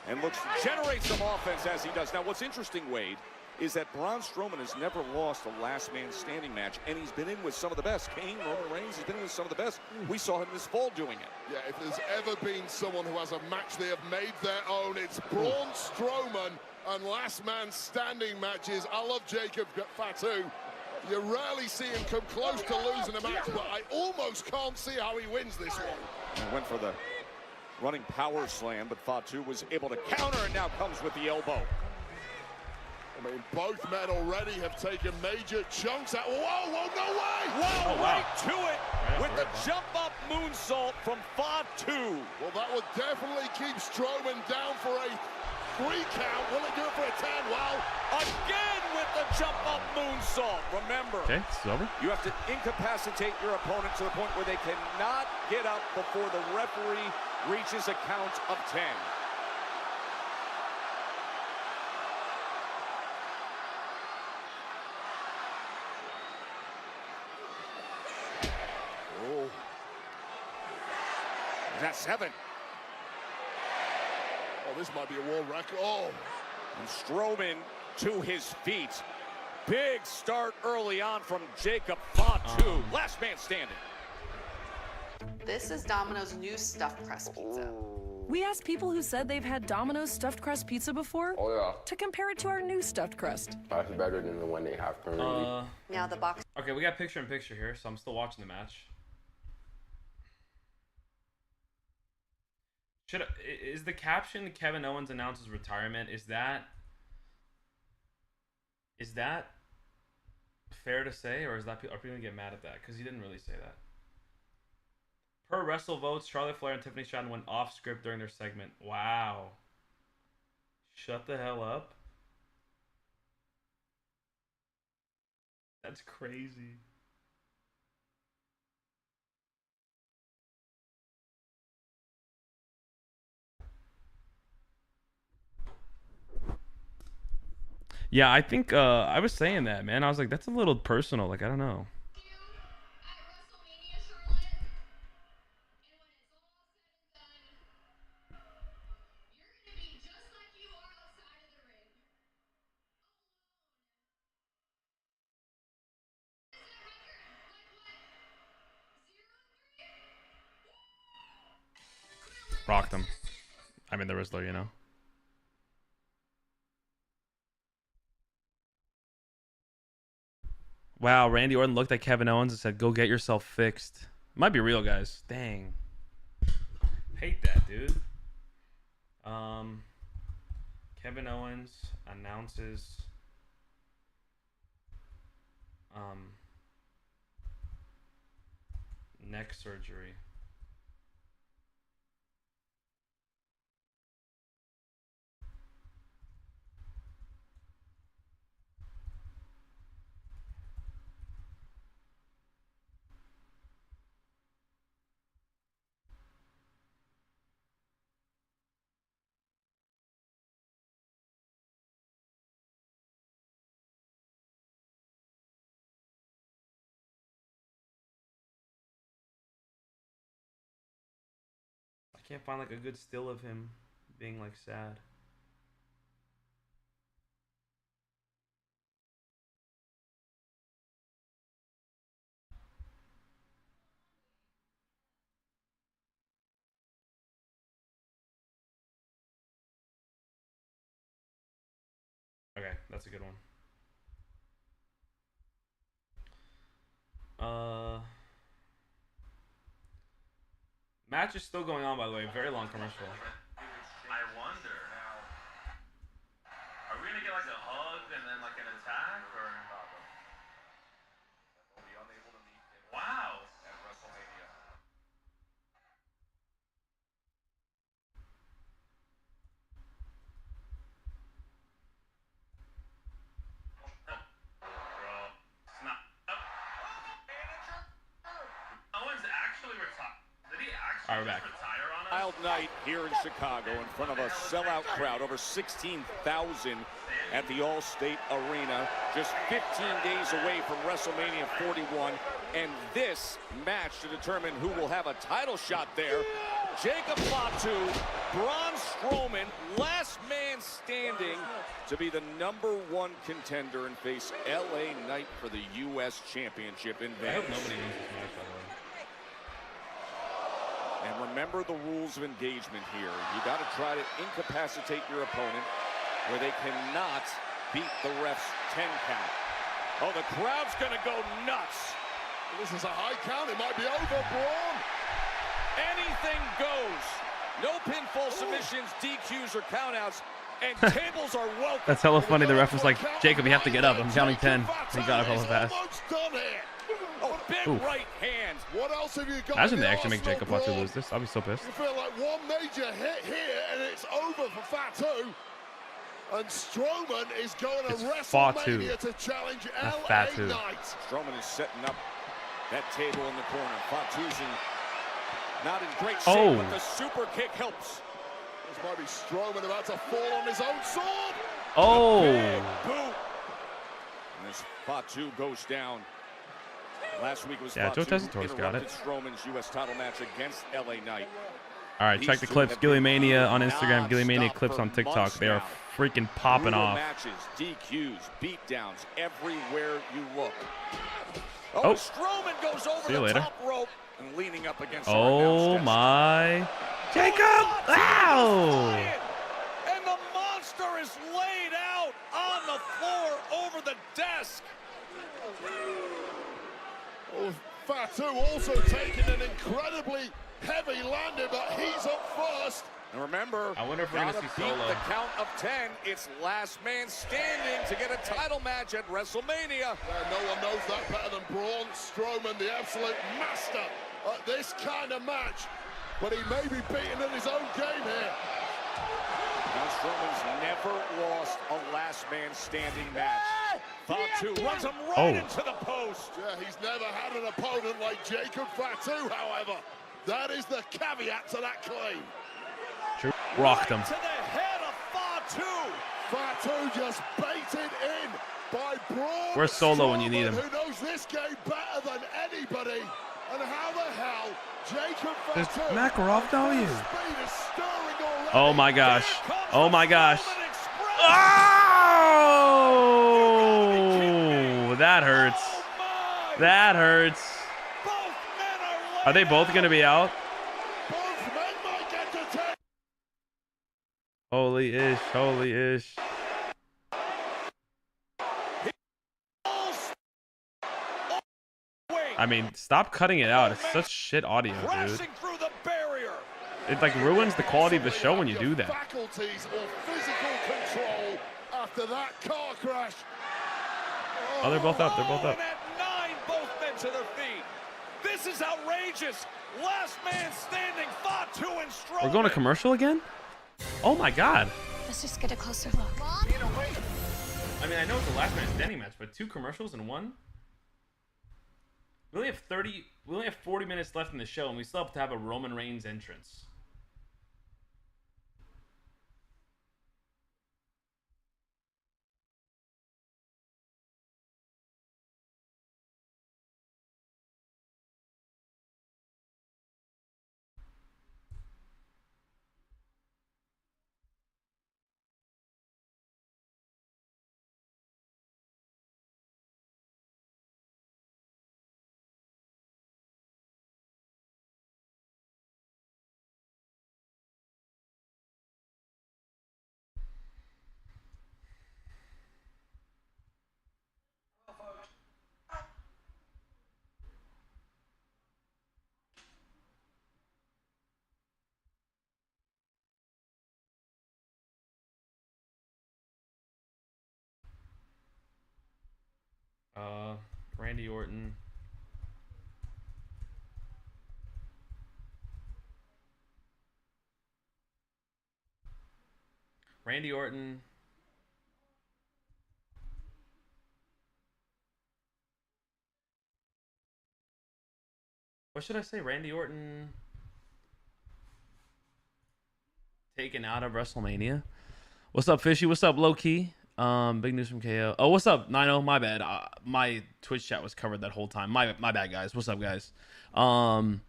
and looks to generate some offense as he does. Now, what's interesting, Wade, is that Braun Strowman has never lost a last man standing match, and he's been in with some of the best. Kane, Roman Reigns, he's been in with some of the best. We saw him this fall doing it. Yeah, if there's ever been someone who has a match they have made their own, it's Braun Strowman. And last man standing matches. I love Jacob Fatu. You rarely see him come close to losing a match, but I almost can't see how he wins this one. He went for the running power slam, but Fatu was able to counter, and now comes with the elbow. I mean, both men already have taken major chunks out. Whoa, no way! Whoa, right to it with the jump up moonsault from Fatu. Well, that would definitely keep Strowman down for a 3 count. Will it do it for a 10? Wow. Again with the jump up moonsault. Remember, okay, it's over. You have to incapacitate your opponent to the point where they cannot get up before the referee reaches a count of 10. Oh. That's 7. Oh, this might be a world record. Oh. And Strowman to his feet. Big start early on from Jacob Fatu. Last man standing. This is Domino's new stuffed crust pizza. We asked people who said they've had Domino's stuffed crust pizza before to compare it to our new stuffed crust. That's better than the one they have currently. Now the box. Okay, we got picture in picture here, so I'm still watching the match. Is the caption Kevin Owens announces retirement? Is that fair to say, or are people gonna get mad at that? Because he didn't really say that. Per WrestleVotes, Charlotte Flair and Tiffany Stratton went off script during their segment. Wow. Shut the hell up. That's crazy. Yeah, I think I was saying that, man. I was like, that's a little personal. Like, I don't know. Rocked him. I mean, the Rizzler, you know. Wow, Randy Orton looked at Kevin Owens and said, "Go get yourself fixed." Might be real, guys. Dang. Hate that, dude. Kevin Owens announces neck surgery. I can't find like a good still of him being like sad. Okay, that's a good one. Match is still going on, by the way. Very long commercial. I wonder. Are we gonna get like a hug and then like an attack, or? Wow. At WrestleMania. All right, we're back. Wild night here in Chicago in front of a sellout crowd, over 16,000 at the Allstate Arena, just 15 days away from WrestleMania 41, and this match to determine who will have a title shot there. Jacob Fatu, Braun Strowman, last man standing to be the #1 contender and face LA Knight for the U.S. Championship in Vegas. I hope nobody wins this match, by the way. And remember the rules of engagement here. You got to try to incapacitate your opponent where they cannot beat the ref's 10 count. Oh, the crowd's going to go nuts. This is a high count. It might be over, Braun. Anything goes. No pinfall submissions, DQs, or countouts, and tables are welcome. That's hella funny. The ref was like, Jacob, you have to get up. I'm counting 10. He got up hella fast. Oh, big Oof. right hand. What else have you got? Imagine they actually make Jacob Fatu lose this. I'll be so pissed. You feel like one major hit here, and it's over for Fatu. And Strowman is going to WrestleMania to challenge LA Knight. Strowman is setting up that table in the corner. Fatu's not in great shape, but the super kick helps. This might be Strowman about to fall on his own sword. Oh. Big boot. And as Fatu goes down. Last week was Joe Tessitore's got it. Strowman's U.S. title match against LA Knight. All right, check the clips. Gilly-Mania on Instagram, Gilly-Mania clips on TikTok. They are freaking popping off. Matches, DQs, beatdowns, everywhere you look. Oh, Strowman goes over the top rope and leaning up against. Oh my, Jacob! Ow! And the monster is laid out on the floor over the desk. Oh, Fatu also taking an incredibly heavy landing, but he's up first. And remember, I wonder if we're going to see Solo. The count of 10. It's last man standing to get a title match at WrestleMania. No one knows that better than Braun Strowman, the absolute master at this kind of match. But he may be beaten in his own game here. Now Strowman's never lost a last man standing match. Fatu runs him right into the post. Yeah, he's never had an opponent like Jacob Fatu, however. That is the caveat to that claim. True. Rocked him. To the head of Fatu. Fatu just baited in by Braun. Where's Solo when you need him? Who knows this game better than anybody? And how the hell Jacob Does Fatu... Makarov know you? Oh my gosh. Oh my gosh. Oh! That hurts. That hurts. Are they both going to be out? Holy ish. Holy ish. I mean, stop cutting it out. It's such shit audio, dude. It like ruins the quality of the show when you do that. Faculties or physical control after that car crash. Oh, they're both up. They're both up. And at 9, both men to their feet. This is outrageous. Last man standing, Fatu and Strowman. We're going to commercial again? Oh my god. Let's just get a closer look. I mean, I know it's a last man standing match, but 2 commercials in one? We only have 40 minutes left in the show, and we still have to have a Roman Reigns entrance. Randy Orton. Randy Orton. What should I say? Randy Orton. taken out of WrestleMania. What's up, Fishy? What's up, Low Key? Big news from KO. Oh, what's up, Nino? My bad. My Twitch chat was covered that whole time. My bad, guys. What's up, guys? How's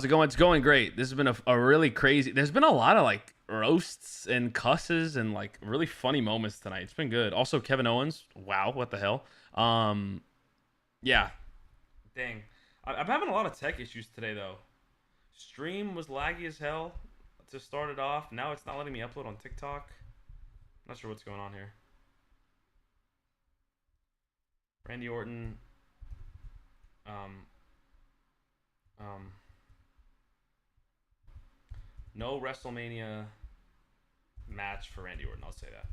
it going? It's going great. This has been a really crazy. There's been a lot of like roasts and cusses and like really funny moments tonight. It's been good. Also, Kevin Owens. Wow, what the hell? Yeah. Dang. I'm having a lot of tech issues today though. Stream was laggy as hell to start it off. Now it's not letting me upload on TikTok. Not sure what's going on here. Randy Orton. No WrestleMania match for Randy Orton. I'll say that.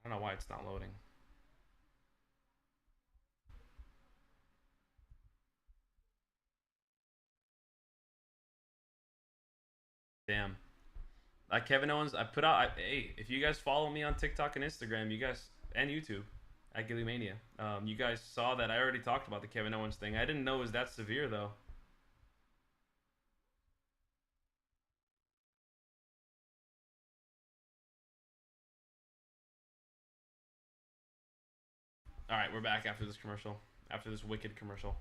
I don't know why it's not loading. Damn. Like Kevin Owens, I put out. Hey, if you guys follow me on TikTok and Instagram, you guys and YouTube at Gillymania, you guys saw that I already talked about the Kevin Owens thing. I didn't know it was that severe though. All right, we're back after this commercial. After this wicked commercial.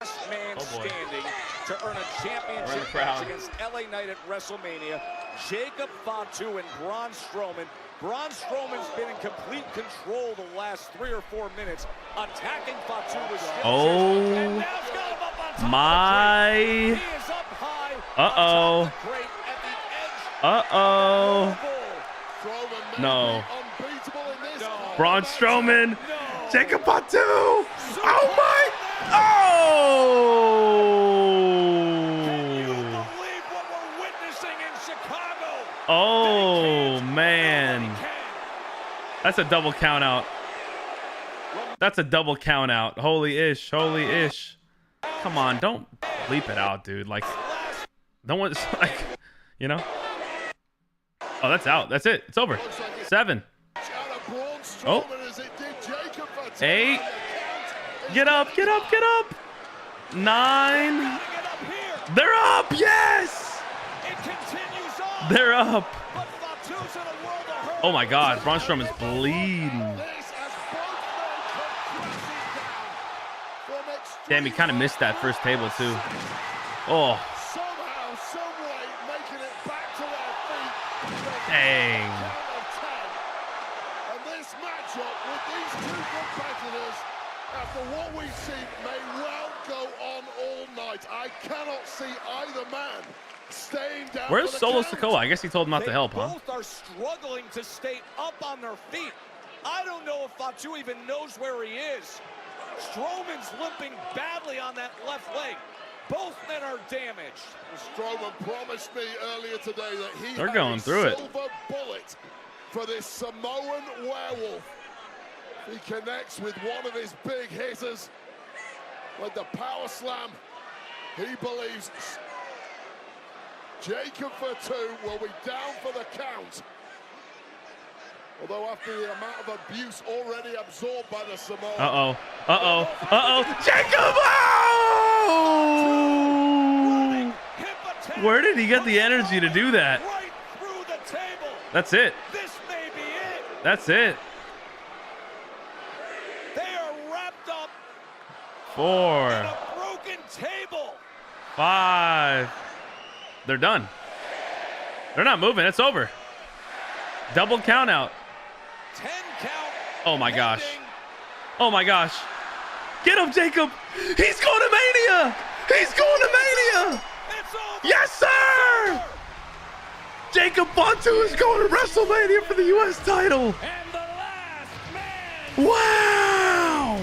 Last man standing to earn a championship match against LA Knight at WrestleMania. Jacob Fatu and Braun Strowman. Braun Strowman's been in complete control the last 3 or 4 minutes, attacking Fatu with oh my! Uh-oh. Uh-oh. No. Braun Strowman. Jacob Fatu. Oh my! Oh man, that's a double count out. That's a double count out. Holy ish, holy ish. Come on, don't bleep it out, dude. Like, don't want like, you know. Oh, that's out. That's it. It's over. 7. Oh. 8. Get up, get up, get up. 9. They're up. Yes. They're up. Oh my God, Braun Strowman's bleeding. Damn, he kind of missed that first table too. Oh. Dang. And this matchup with these two competitors, after what we've seen, may well go on all night. I cannot see either man staying down. Where's Solo Sikoa? I guess he told him not to help, huh? Both are struggling to stay up on their feet. I don't know if Fatu even knows where he is. Strowman's limping badly on that left leg. Both men are damaged. Strowman promised me earlier today that he They're going through it. Silver bullet for this Samoan werewolf. He connects with one of his big hitters with the power slam. He believes Jacob Fatu will be down for the count. Although after the amount of abuse already absorbed by the Samoan. Uh-oh. Uh-oh. Uh-oh. Jacob! Oh! Where did he get the energy to do that? That's it. This may be it. That's it. They are wrapped up 4. in a broken table. 5. They're done. They're not moving. It's over. Double count out. 10 count. Oh my gosh. Oh my gosh. Get him, Jacob. He's going to Mania. He's going to Mania. Yes, sir. Jacob Fatu is going to WrestleMania for the U.S. title. And the last man. Wow.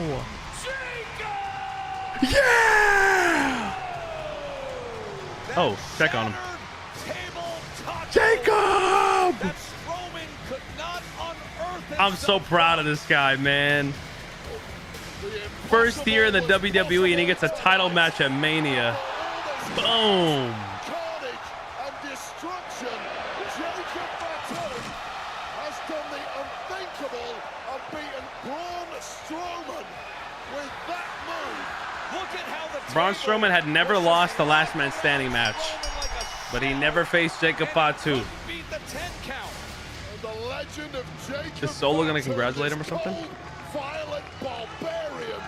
Jacob. Yeah. Oh, check on him. Jacob. That Strowman could not I'm so proud of this guy, man. First year in the WWE, and he gets a title match at Mania. Boom. Carnage and destruction. Jacob Fatu has done the unthinkable of beating Braun Strowman with that move. Look at how the Braun Strowman had never lost the last man standing match, but he never faced Jacob Fatu. beat the 10 count. The legend of Jacob Is Solo gonna Fatu, congratulate him or this something? cold, violent barbarian,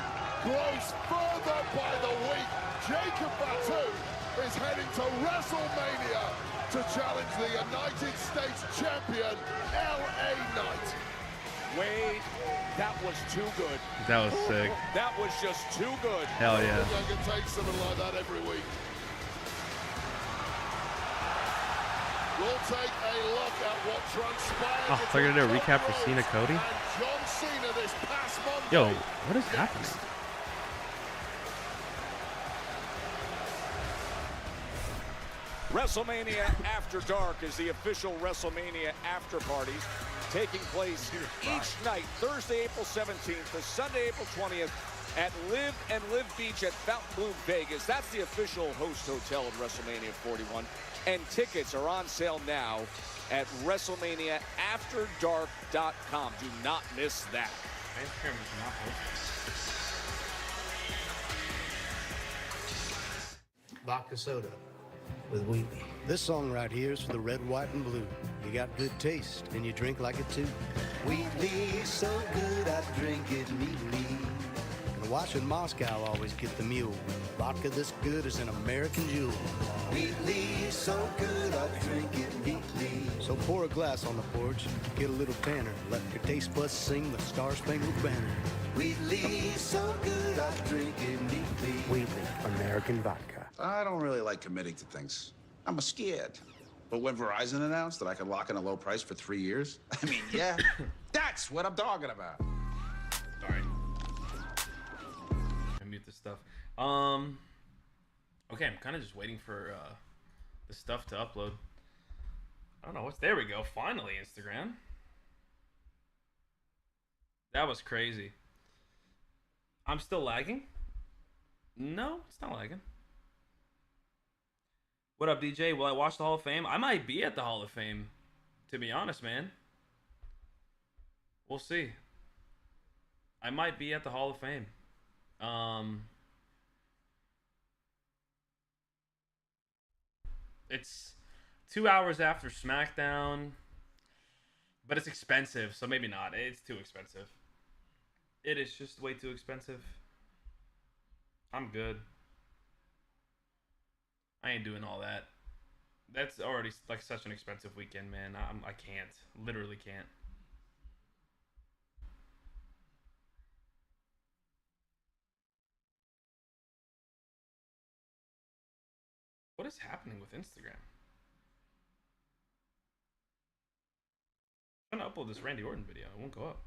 grows further by the week. Jacob Fatu is heading to WrestleMania to challenge the United States champion, LA Knight. Wade, that was too good. That was sick. That was just too good. Hell yeah. I can take something like that every week. We'll take a look at what transpired. Oh, they're gonna do a recap for Cena Cody? John Cena this past Monday. Yo, what is happening? WrestleMania After Dark is the official WrestleMania after parties taking place each night, Thursday, April 17th to Sunday, April 20th at Live and Live Beach at Fountain Bloom, Vegas. That's the official host hotel of WrestleMania 41. And tickets are on sale now at WrestleManiaAfterDark.com. Do not miss that. Vodka soda with Wheatley. This song right here is for the red, white, and blue. You got good taste, and you drink like it too. Wheatley, so good I drink it neatly. And watch in Moscow always get the mule. Vodka this good is an American jewel. Wheatley, so good I drink it neatly. So pour a glass on the porch, get a little tanner. Let your taste buds sing the Star Spangled Banner. Wheatley, so good I drink it neatly. Wheatley, American vodka. I don't really like committing to things. I'm scared. But when Verizon announced that I could lock in a low price for 3 years, I mean, yeah, that's what I'm talking about. Sorry. I mute this stuff. Okay, I'm kind of just waiting for the stuff to upload. I don't know what's. There we go. Finally, Instagram. That was crazy. I'm still lagging? No, it's not lagging. What up, DJ? Will I watch the Hall of Fame? I might be at the Hall of Fame, to be honest, man. We'll see. I might be at the Hall of Fame. It's 2 hours after Smackdown, but it's expensive, so maybe not. It's too expensive. It is just way too expensive. I'm good. I ain't doing all that. That's already like such an expensive weekend, man. I can't. Literally can't. What is happening with Instagram? I'm trying to upload this Randy Orton video. It won't go up.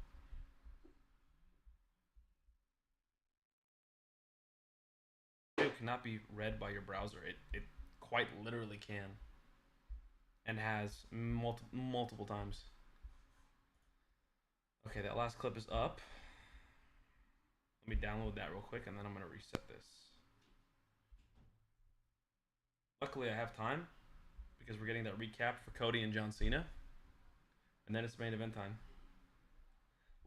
It cannot be read by your browser. It quite literally can. And has multiple times. Okay, that last clip is up. Let me download that real quick and then I'm going to reset this. Luckily I have time because we're getting that recap for Cody and John Cena. And then it's main event time.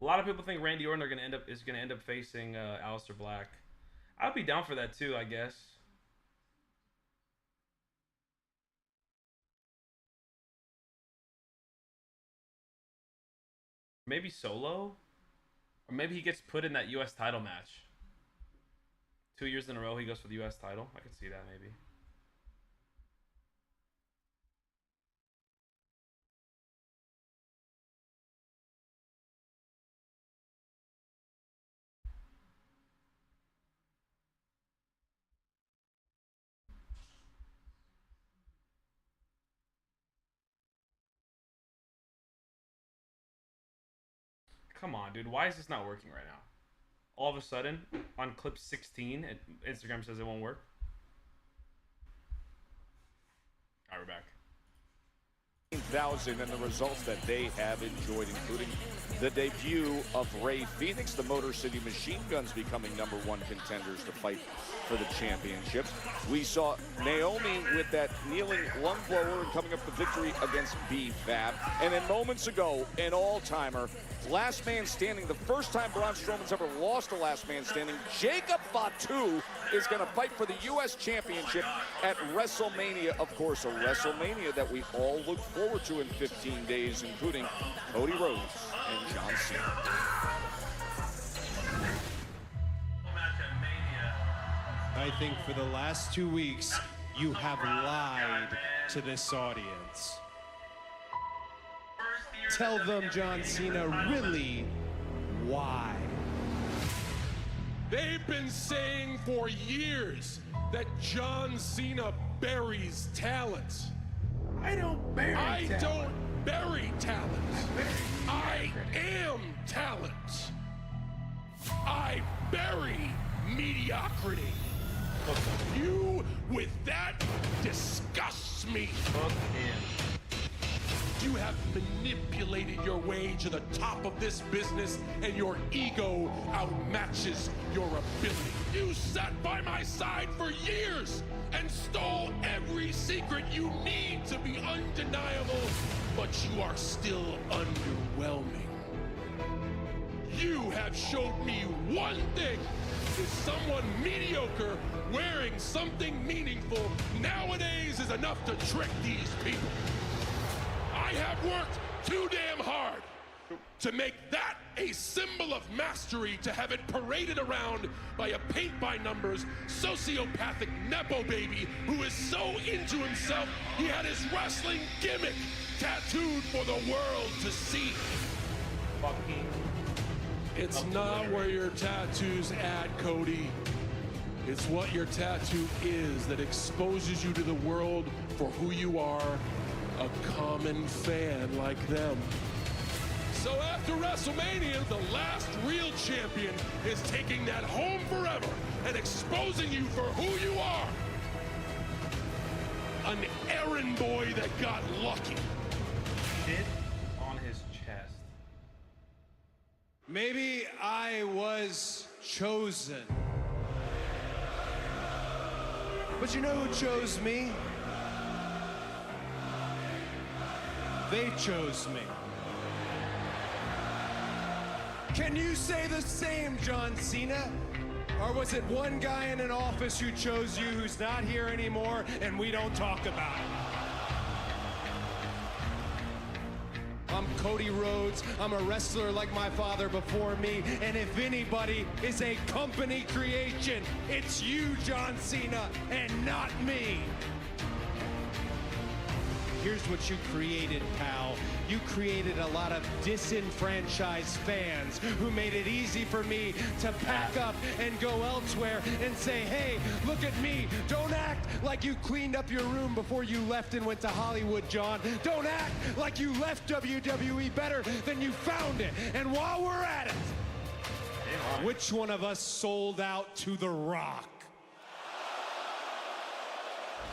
A lot of people think Randy Orton is going to end up facing Aleister Black. I'd be down for that too, I guess. Maybe Solo? Or maybe he gets put in that US title match. 2 years in a row he goes for the US title. I could see that maybe. Come on, dude. Why is this not working right now? All of a sudden, on clip 16, Instagram says it won't work. Alright, we're back. 1,000 and the results that they have enjoyed, including the debut of Ray Phoenix, the Motor City Machine Guns becoming #1 contenders to fight for the championships. We saw Naomi with that kneeling lung blower and coming up the victory against B-Fab. And then moments ago, an all-timer, last man standing, the first time Braun Strowman's ever lost a last man standing, Jacob Fatu is going to fight for the U.S. Championship at WrestleMania. Of course, a WrestleMania that we all look forward to in 15 days, including Cody Rhodes and John Cena. I think for the last 2 weeks, you have lied to this audience. Tell them, John Cena, really why. They've been saying for years that John Cena buries talent. I don't bury talent. I don't bury talent. I am talent. I bury mediocrity. You with that disgusts me. You have manipulated your way to the top of this business, and your ego outmatches your ability. You sat by my side for years and stole every secret you need to be undeniable, but you are still underwhelming. You have showed me one thing: is someone mediocre wearing something meaningful nowadays is enough to trick these people. I have worked too damn hard to make that a symbol of mastery, to have it paraded around by a paint-by-numbers, sociopathic Nepo baby who is so into himself he had his wrestling gimmick tattooed for the world to see. It's not where your tattoo's at, Cody. It's what your tattoo is that exposes you to the world for who you are, a common fan like them. So after WrestleMania, the last real champion is taking that home forever and exposing you for who you are. An errand boy that got lucky. Shit on his chest. Maybe I was chosen. But you know who chose me? They chose me. Can you say the same, John Cena? Or was it one guy in an office who chose you who's not here anymore and we don't talk about it? I'm Cody Rhodes. I'm a wrestler like my father before me. And if anybody is a company creation, it's you, John Cena, and not me. Here's what you created, pal. You created a lot of disenfranchised fans who made it easy for me to pack up and go elsewhere and say, hey, look at me. Don't act like you cleaned up your room before you left and went to Hollywood, John. Don't act like you left WWE better than you found it. And while we're at it, which one of us sold out to The Rock?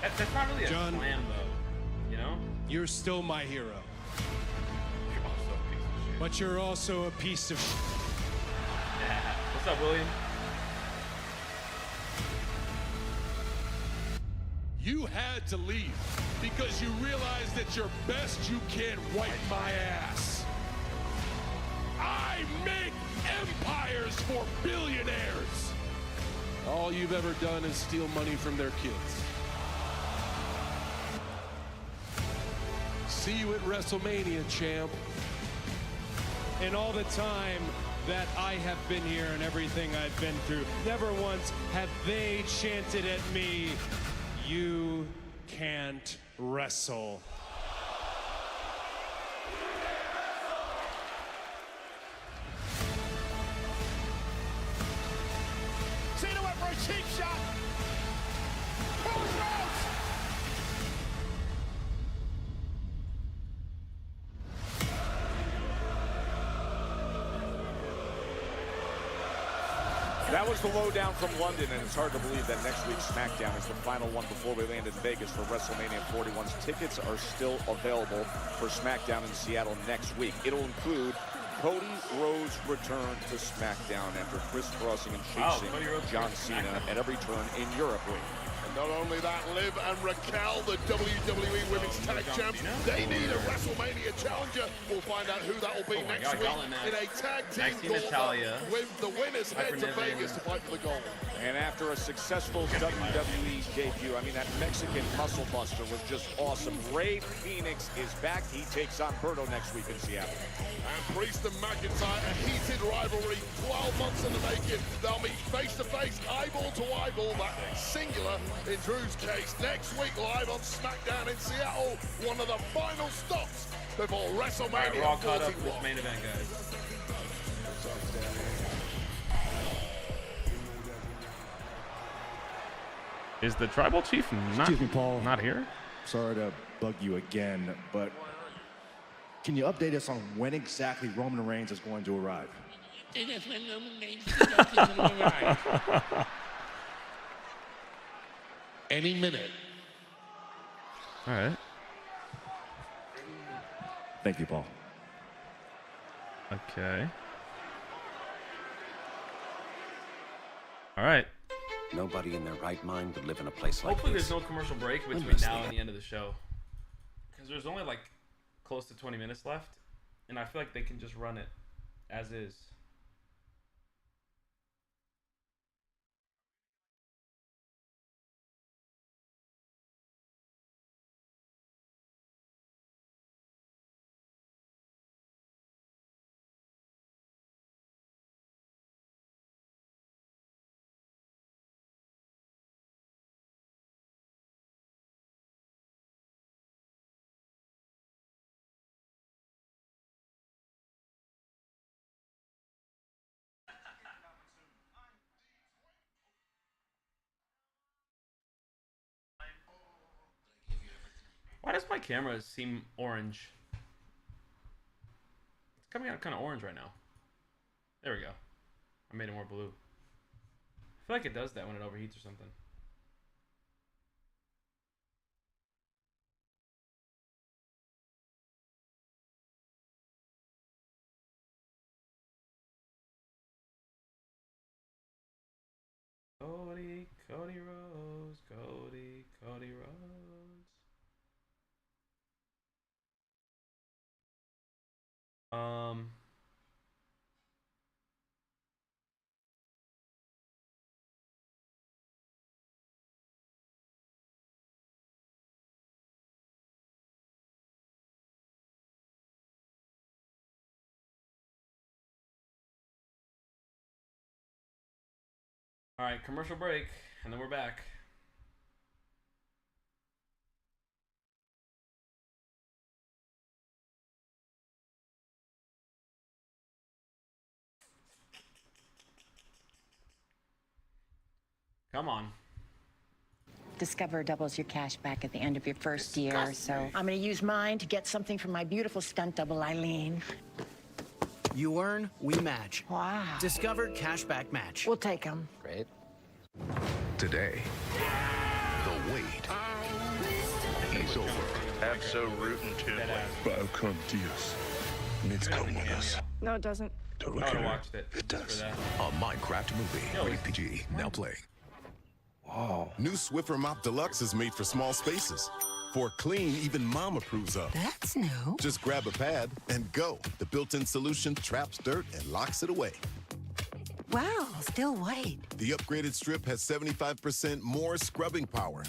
That's not really a John, slam, though. You know? You're still my hero. But you're also a piece of shit. Yeah. What's up, William? You had to leave because you realized that your best you can't wipe my ass. I make empires for billionaires. All you've ever done is steal money from their kids. See you at WrestleMania, champ. And all the time that I have been here and everything I've been through, never once have they chanted at me, you can't wrestle. Cena went for a cheap shot. Cody Rhodes. That was the lowdown from London, and it's hard to believe that next week's Smackdown is the final one before we land in Vegas for WrestleMania 41's. Tickets are still available for Smackdown in Seattle next week. It'll include Cody Rhodes' return to Smackdown after crisscrossing and chasing John Cena at every turn in Europe week. Not only that, Liv and Raquel, the WWE Women's Tag Champs, they need a WrestleMania challenger. We'll find out who that will be next week in a tag team gauntlet with the winners head to Vegas to fight for the gold. And after a successful WWE debut, I mean, that Mexican muscle buster was just awesome. Rey Fenix is back. He takes on Berto next week in Seattle. And Priest and McIntyre, a heated rivalry, 12 months in the making. They'll meet face-to-face, eyeball to eyeball, that singular in Drew's case, next week live on Smackdown in Seattle. One of the final stops before WrestleMania. We're all caught up with main event, guys. Is the tribal chief Excuse me, Paul. not here? Sorry to bug you again, but can you update us on when exactly Roman Reigns is going to arrive? Any minute. All right. Thank you, Paul. Okay. All right. Nobody in their right mind would live in a place like Hopefully this. there's no commercial break between now and the end of the show. Because there's only like close to 20 minutes left. And I feel like they can just run it as is. Why does my camera seem orange? It's coming out kind of orange right now. There we go. I made it more blue. I feel like it does that when it overheats or something. Cody Rhodes, Cody Rhodes. All right, commercial break, and then we're back. Come on. Discover doubles your cash back at the end of your first year, so I'm going to use mine to get something from my beautiful stunt double, Eileen. You earn, we match. Wow. Discover Cashback Match. We'll take them. Great. Today, the wait is over. Absolutely. But con Dios, it's come with us. No, it doesn't. I would have watched it. It does. For that. A Minecraft movie, rated PG, now playing. Wow. New Swiffer Mop Deluxe is made for small spaces. For clean, even mom approves of. That's new. Just grab a pad and go. The built-in solution traps dirt and locks it away. Wow, still white. The upgraded strip has 75% more scrubbing power.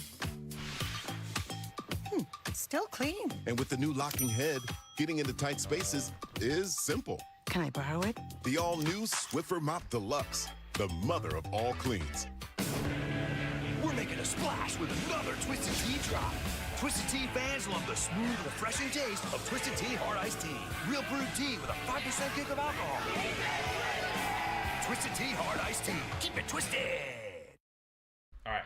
Still clean. And with the new locking head, getting into tight spaces is simple. Can I borrow it? The all-new Swiffer Mop Deluxe, the mother of all cleans. We're making a splash with another Twisted Tea drop. Twisted Tea fans love the smooth, refreshing taste of Twisted Tea Hard Iced Tea. Real brewed tea with a 5% kick of alcohol. Twisted Tea Hard Iced Tea. Keep it twisted. All right.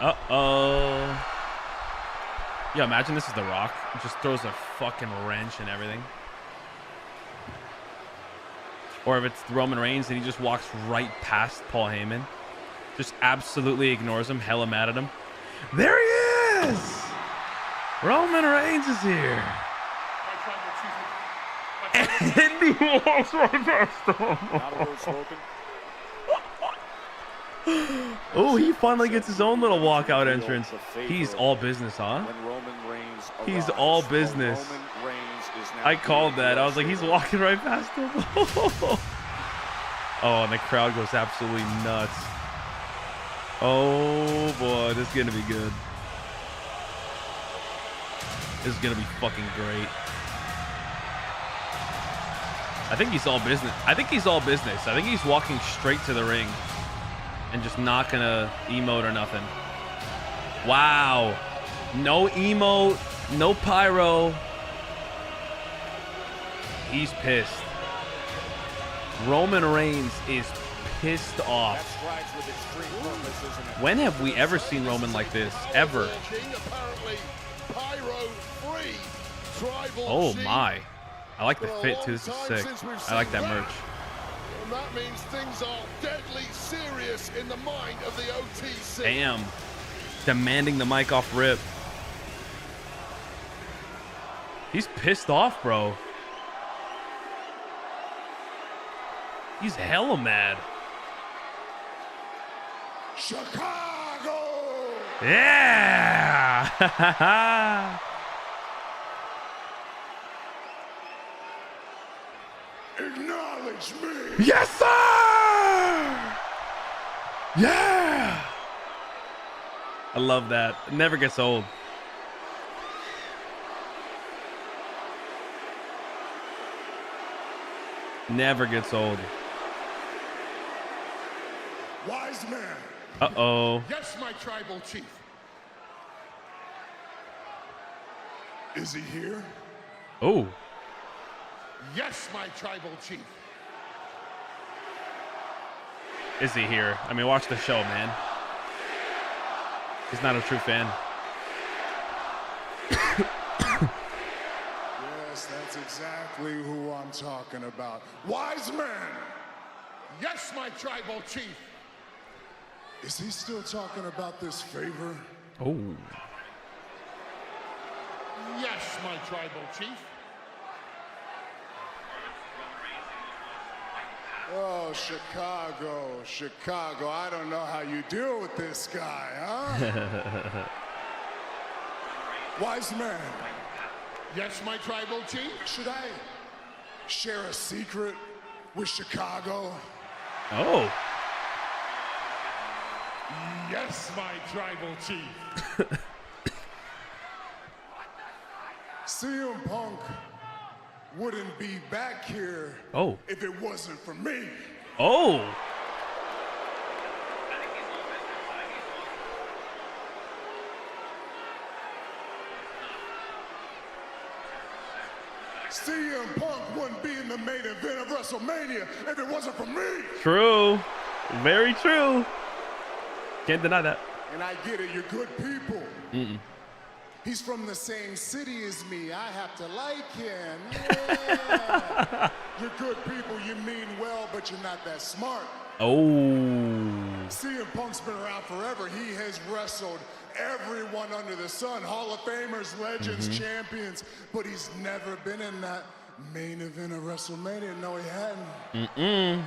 Uh-oh. Yeah, imagine this is The Rock. He just throws a fucking wrench and everything. or if it's Roman Reigns and he just walks right past Paul Heyman. Just absolutely ignores him, hella mad at him. There he is! Roman Reigns is here. And he walks right past him. Oh, he finally gets his own little walkout entrance. He's all business, huh? He's all business. I called that. I was like, he's walking right past him. Oh, and the crowd goes absolutely nuts. Oh, boy. This is going to be good. This is going to be fucking great. I think he's all business. I think he's walking straight to the ring and just not gonna emote or nothing. Wow. No emote, no pyro. He's pissed. Roman Reigns is pissed off. When have we ever seen Roman like this? Ever. Oh my. I like the fit too. This is sick. I like that merch. And that means things are deadly serious in the mind of the OTC. Damn. Demanding the mic off rip. He's pissed off, bro. He's hella mad. Chicago! Yeah! Acknowledge me! Yes, sir! Yeah! I love that. It never gets old. Never gets old. Wise man. Uh-oh. Yes, my tribal chief. Is he here? Oh. Yes, my tribal chief. Is he here? I mean, watch the show, man. He's not a true fan. Yes, that's exactly who I'm talking about. Wise man. Yes, my tribal chief. Is he still talking about this favor? Oh. Yes, my tribal chief. Oh, Chicago, Chicago. I don't know how you deal with this guy, huh? Wise man. Yes, my tribal chief. Should I share a secret with Chicago? Oh. Yes, my tribal chief. CM Punk wouldn't be back here if it wasn't for me. Oh. CM Punk wouldn't be in the main event of WrestleMania if it wasn't for me. True. Very true. Can't deny that. And I get it, you're good people. Mm-mm. He's from the same city as me. I have to like him. Yeah. You're good people. You mean well, but you're not that smart. Oh. CM Punk's been around forever. He has wrestled everyone under the sun. Hall of Famers, legends, champions. But he's never been in that main event of WrestleMania. No, he hadn't. Mm-mm.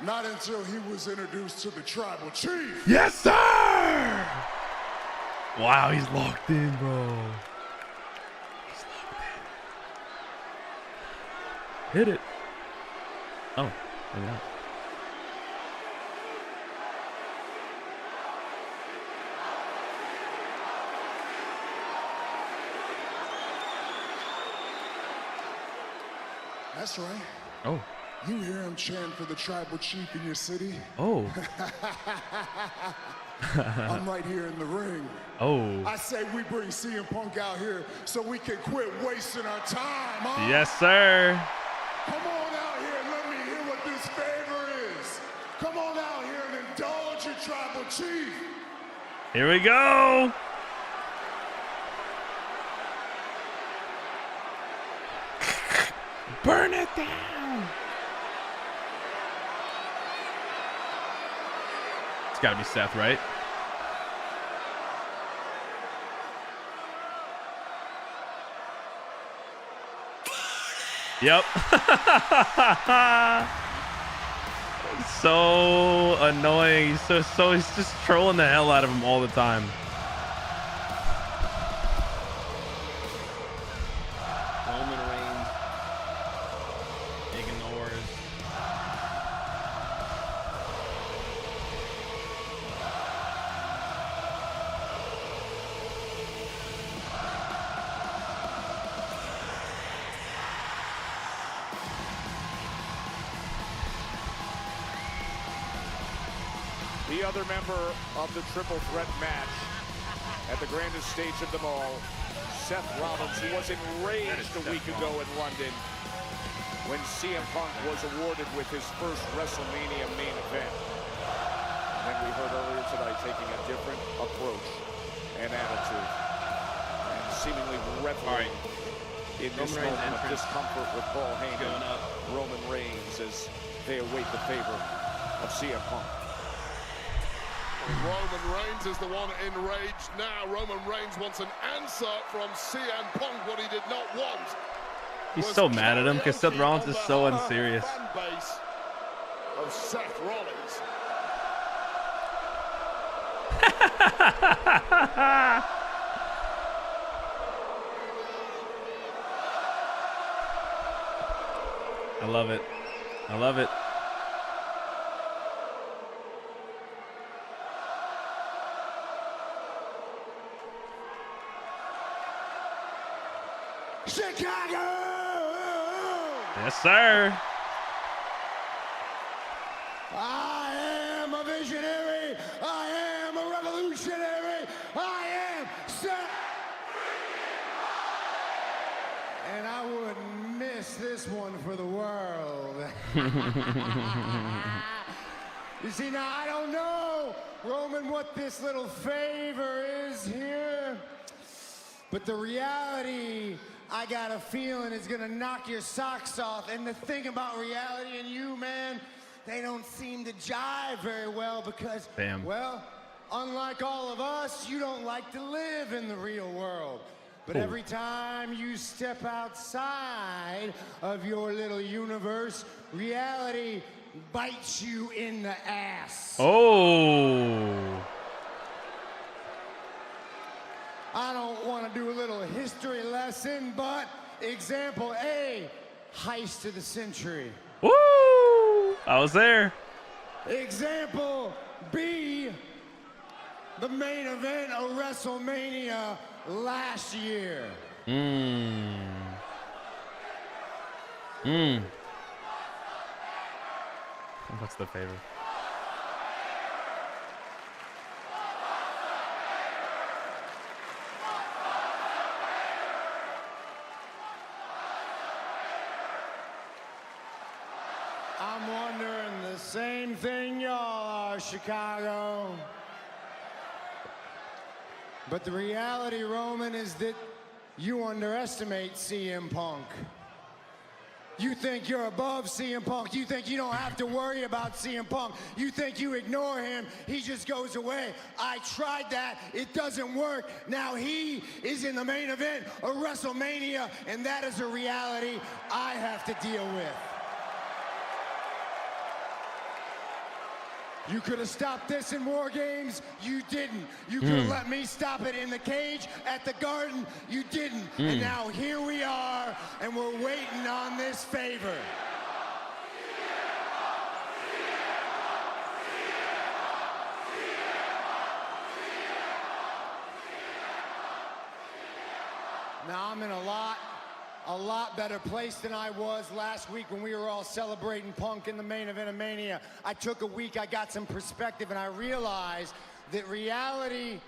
Not until he was introduced to the tribal chief. Yes, sir! Wow, he's locked in, bro. He's locked in. Hit it. Oh, maybe not. That's right. Oh. You hear him chant for the tribal chief in your city? Oh. I'm right here in the ring. Oh. I say we bring CM Punk out here so we can quit wasting our time, huh? Yes, sir. Come on out here and let me hear what this favor is. Come on out here and indulge your tribal chief. Here we go. Burn it down. It's got to be Seth, right? Yep. So annoying. He's he's just trolling the hell out of him all the time. Roman Reigns ignores. The other member of the triple threat match at the grandest stage of them all, Seth Rollins, who was enraged a week ago in London when CM Punk was awarded with his first WrestleMania main event. And then we heard earlier tonight taking a different approach and attitude and seemingly reveling in this moment of discomfort with Paul Heyman, Roman Reigns, as they await the favor of CM Punk. Roman Reigns is the one enraged now. Roman Reigns wants an answer from CM Punk. What he did not want. He's so mad at him because Seth Rollins is so unserious. Fan base of Seth Rollins. I love it. I love it. Chicago! Yes, sir. I am a visionary. I am a revolutionary. I am Seth. And I wouldn't miss this one for the world. You see, now I don't know, Roman, what this little favor is here, but the reality, I got a feeling, is gonna knock your socks off. And the thing about reality and you, man, they don't seem to jive very well because, well, unlike all of us, you don't like to live in the real world. But every time you step outside of your little universe, reality bites you in the ass. Oh. I don't want to do a little history lesson, but example A, heist of the century. Woo! I was there. Example B, the main event of WrestleMania last year. What's the favor? I'm wondering the same thing y'all are, Chicago. But the reality, Roman, is that you underestimate CM Punk. You think you're above CM Punk. You think you don't have to worry about CM Punk. You think you ignore him, he just goes away. I tried that, it doesn't work. Now he is in the main event of WrestleMania, and that is a reality I have to deal with. You could have stopped this in War Games, you didn't. You could have let me stop it in the cage at the Garden, you didn't. And now here we are, and we're waiting on this favor. Now I'm in a lot better place than I was last week when we were all celebrating Punk in the main event of Mania. I took a week, I got some perspective, and I realized that reality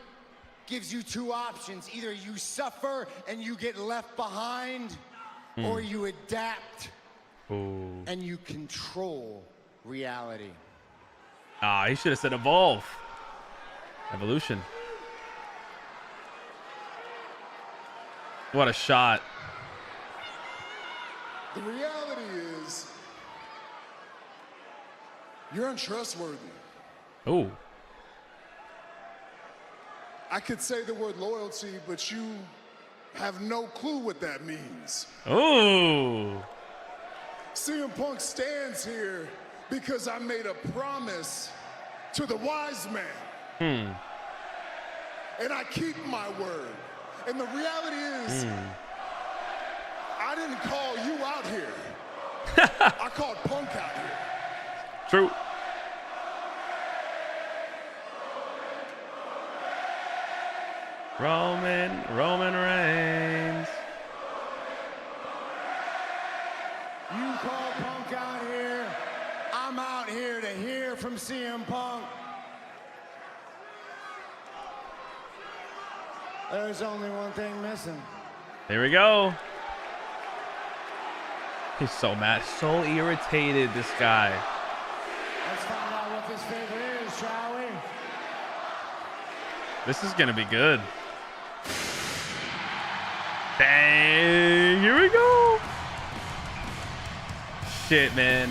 gives you two options. Either you suffer and you get left behind, or you adapt and you control reality. Ah, he should have said evolve. Evolution. What a shot. The reality is, you're untrustworthy. Oh. I could say the word loyalty, but you have no clue what that means. Oh. CM Punk stands here because I made a promise to the wise man. And I keep my word. And the reality is, I didn't call you out here. I called Punk out here. True. Roman Reigns. You call Punk out here. I'm out here to hear from CM Punk. There's only one thing missing. Here we go. He's so mad, so irritated, this guy. Let's find out what this favor is, shall we? This is gonna be good. Dang, here we go. Shit, man.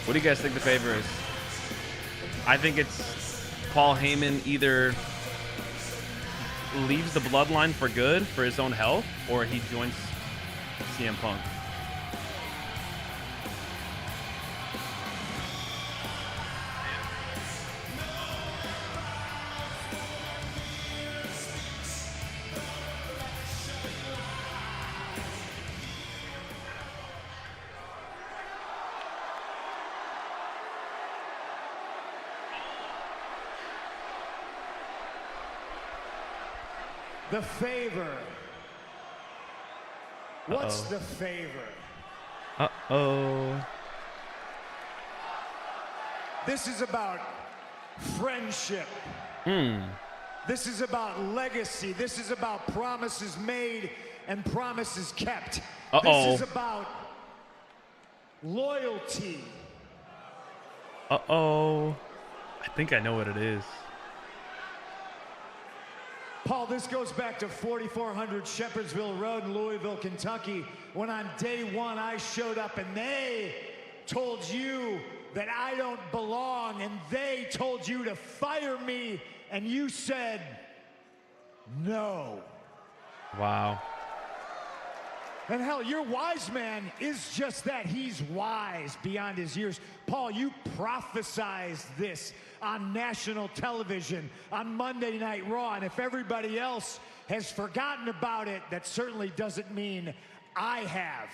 What do you guys think the favor is? I think it's Paul Heyman either leaves the bloodline for good for his own health, or he joins CM Punk. The favor. What's the favor? Uh-oh. This is about friendship. This is about legacy. This is about promises made and promises kept. This is about loyalty. Uh-oh. I think I know what it is. Paul, this goes back to 4400 Shepherdsville Road in Louisville, Kentucky, when on day one I showed up and they told you that I don't belong, and they told you to fire me, and you said no. Wow. And hell, your wise man is just that. He's wise beyond his years. Paul, you prophesized this on national television on Monday Night Raw, and if everybody else has forgotten about it, that certainly doesn't mean I have.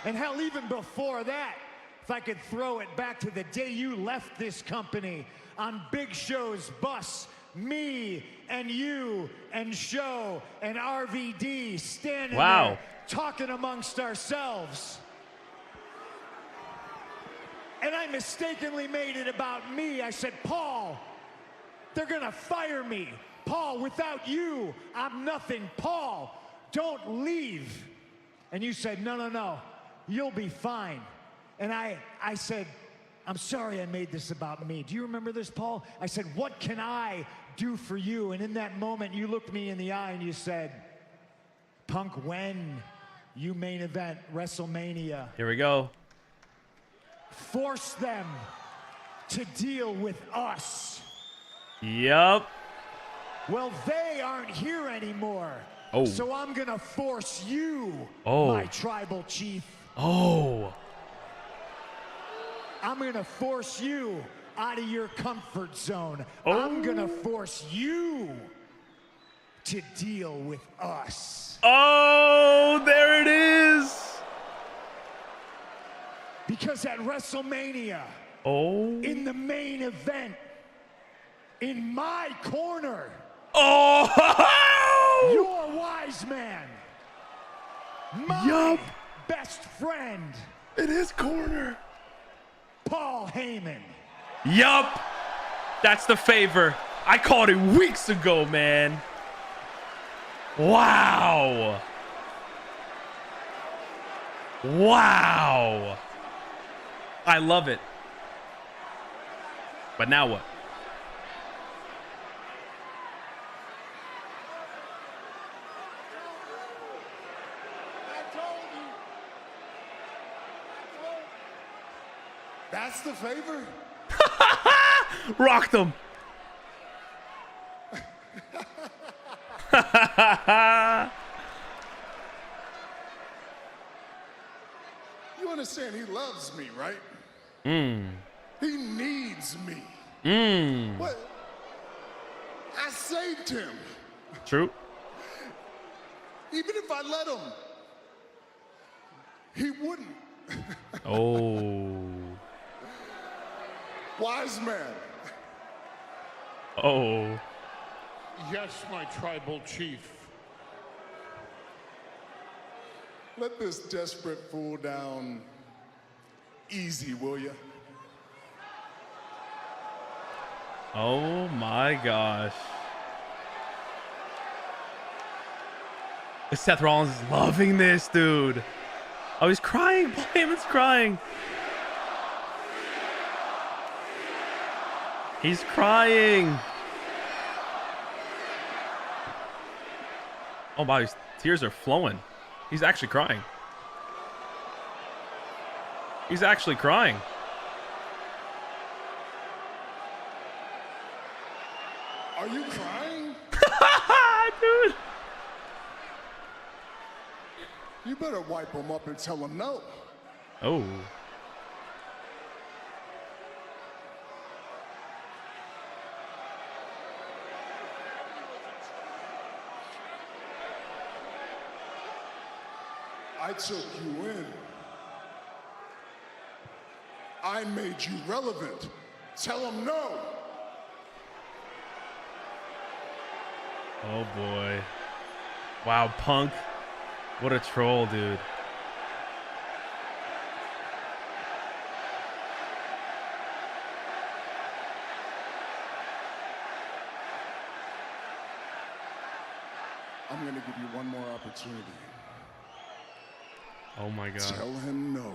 And hell, even before that, if I could throw it back to the day you left this company on Big Show's bus, me and you and Show and RVD standing there talking amongst ourselves. And I mistakenly made it about me. I said, Paul, they're gonna fire me. Paul, without you, I'm nothing. Paul, don't leave. And you said, no, no, no, you'll be fine. And I said, I'm sorry I made this about me. Do you remember this, Paul? I said, what can I do for you? And in that moment, you looked me in the eye and you said, Punk, when you main event WrestleMania, here we go. Force them to deal with us. Yep. Well, they aren't here anymore. Oh. So I'm gonna force you, my tribal chief. Oh. I'm gonna force you out of your comfort zone. I'm gonna force you to deal with us. Oh, there it is. Because at WrestleMania, in the main event, in my corner, your wise man, my best friend, in his corner, Paul Heyman. Yup. That's the favor. I called it weeks ago, man. Wow. Wow. I love it. But now what? That's the favor? Rocked him. You understand he loves me, right? Mmm. He needs me. Mmm. What? I saved him. True. Even if I let him, he wouldn't. Oh. Wise man. Oh. Yes, my tribal chief. Let this desperate fool down easy, will you? Oh my gosh. Seth Rollins is loving this, dude. Oh, he's crying. Paul Heyman's crying. He's crying. Oh my, his tears are flowing. He's actually crying. He's actually crying. Are you crying? Dude. You better wipe him up and tell him no. Oh. I took you in. I made you relevant. Tell him no. Oh boy. Wow, Punk. What a troll, dude. I'm going to give you one more opportunity. Oh my God. Tell him no.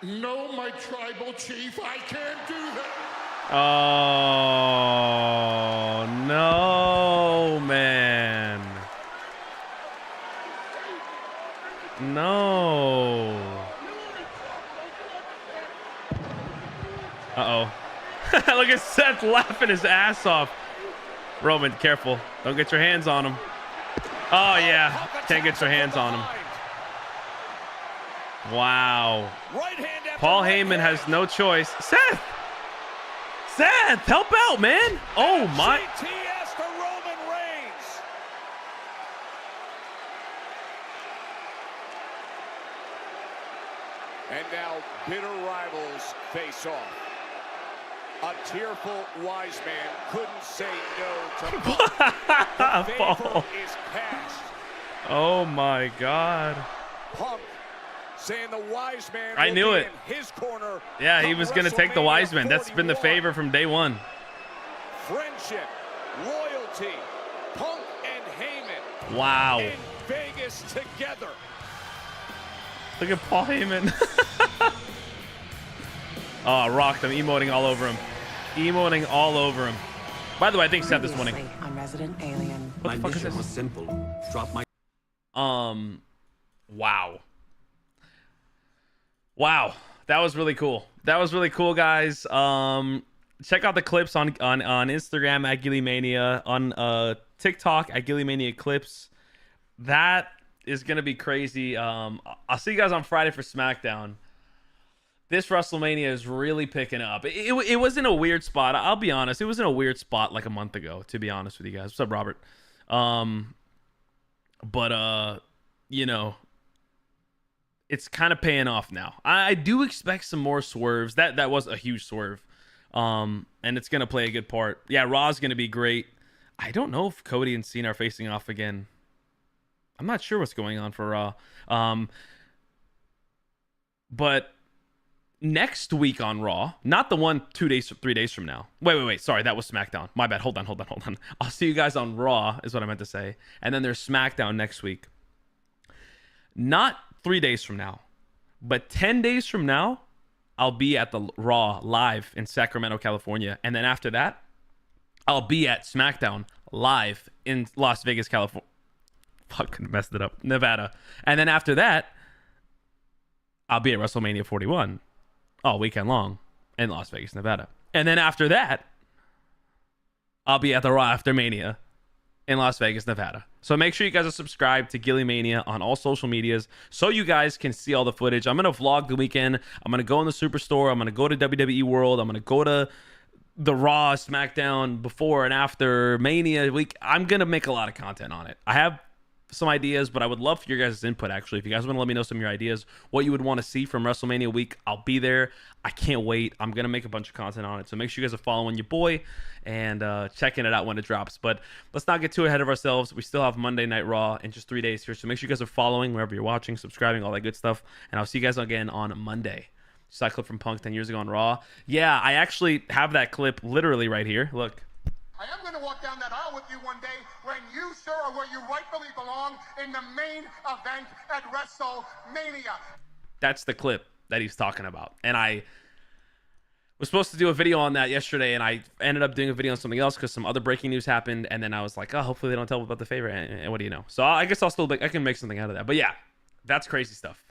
No, my tribal chief, I can't do that. Oh no, man. No. Uh-oh. Look at Seth laughing his ass off. Roman, careful. Don't get your hands on him. Oh, yeah. Can't get your hands on him. Wow. Paul Heyman has no choice. Seth! Seth, help out, man. Oh, my. GTS to Roman Reigns. And now bitter rivals face off. A tearful wise man couldn't say no to Punk. The favor is cast. Oh, my God. Punk saying the wise man I knew it. In his corner. Yeah, he was going to take the wise man. That's been the favor from day one. Friendship, loyalty, Punk and Heyman. Wow. In Vegas together. Look at Paul Heyman. Oh, rocked him, emoting all over him. Emoting all over him. By the way, I think Seth is winning. On Resident Alien. What the fuck is this? Was simple. Drop my. Wow. Wow. That was really cool. That was really cool, guys. Check out the clips on Instagram at GillyMania, on TikTok at GillyMania Clips. That is gonna be crazy. I'll see you guys on Friday for Smackdown. this WrestleMania is really picking up. It was in a weird spot. I'll be honest. It was in a weird spot like a month ago, to be honest with you guys. What's up, Robert? You know, it's kind of paying off now. I do expect some more swerves. That was a huge swerve. And it's going to play a good part. Yeah, Raw's going to be great. I don't know if Cody and Cena are facing off again. I'm not sure what's going on for Raw. But next week on Raw, not the one 3 days from now. Wait. Sorry, that was SmackDown. My bad. Hold on. I'll see you guys on Raw is what I meant to say. And then there's SmackDown next week. Not 3 days from now, but 10 days from now, I'll be at the Raw live in Sacramento, California. And then after that, I'll be at SmackDown live in Las Vegas, California. Fucking messed it up. Nevada. And then after that, I'll be at WrestleMania 41 all weekend long in Las Vegas, Nevada. And then after that, I'll be at the Raw After Mania in Las Vegas, Nevada. So make sure you guys are subscribed to Gilly Mania on all social medias so you guys can see all the footage. I'm going to vlog the weekend. I'm going to go in the Superstore. I'm going to go to WWE World. I'm going to go to the Raw, SmackDown, before and after Mania week. I'm going to make a lot of content on it. I have some ideas, but I would love for your guys' input, actually. If you guys want to let me know some of your ideas, what you would want to see from WrestleMania week, I'll be there. I can't wait. I'm going to make a bunch of content on it. So make sure you guys are following your boy and checking it out when it drops. But let's not get too ahead of ourselves. We still have Monday Night Raw in just 3 days here. So make sure you guys are following wherever you're watching, subscribing, all that good stuff. And I'll see you guys again on Monday. Just that clip from Punk 10 years ago on Raw. Yeah, I actually have that clip literally right here. Look. I am going to walk down that aisle with you one day when you, sir, are where you rightfully belong in the main event at WrestleMania. That's the clip that he's talking about. And I was supposed to do a video on that yesterday, and I ended up doing a video on something else because some other breaking news happened. And then I was like, oh, hopefully they don't tell me about the favor. And what do you know? So I guess I can make something out of that. But yeah, that's crazy stuff.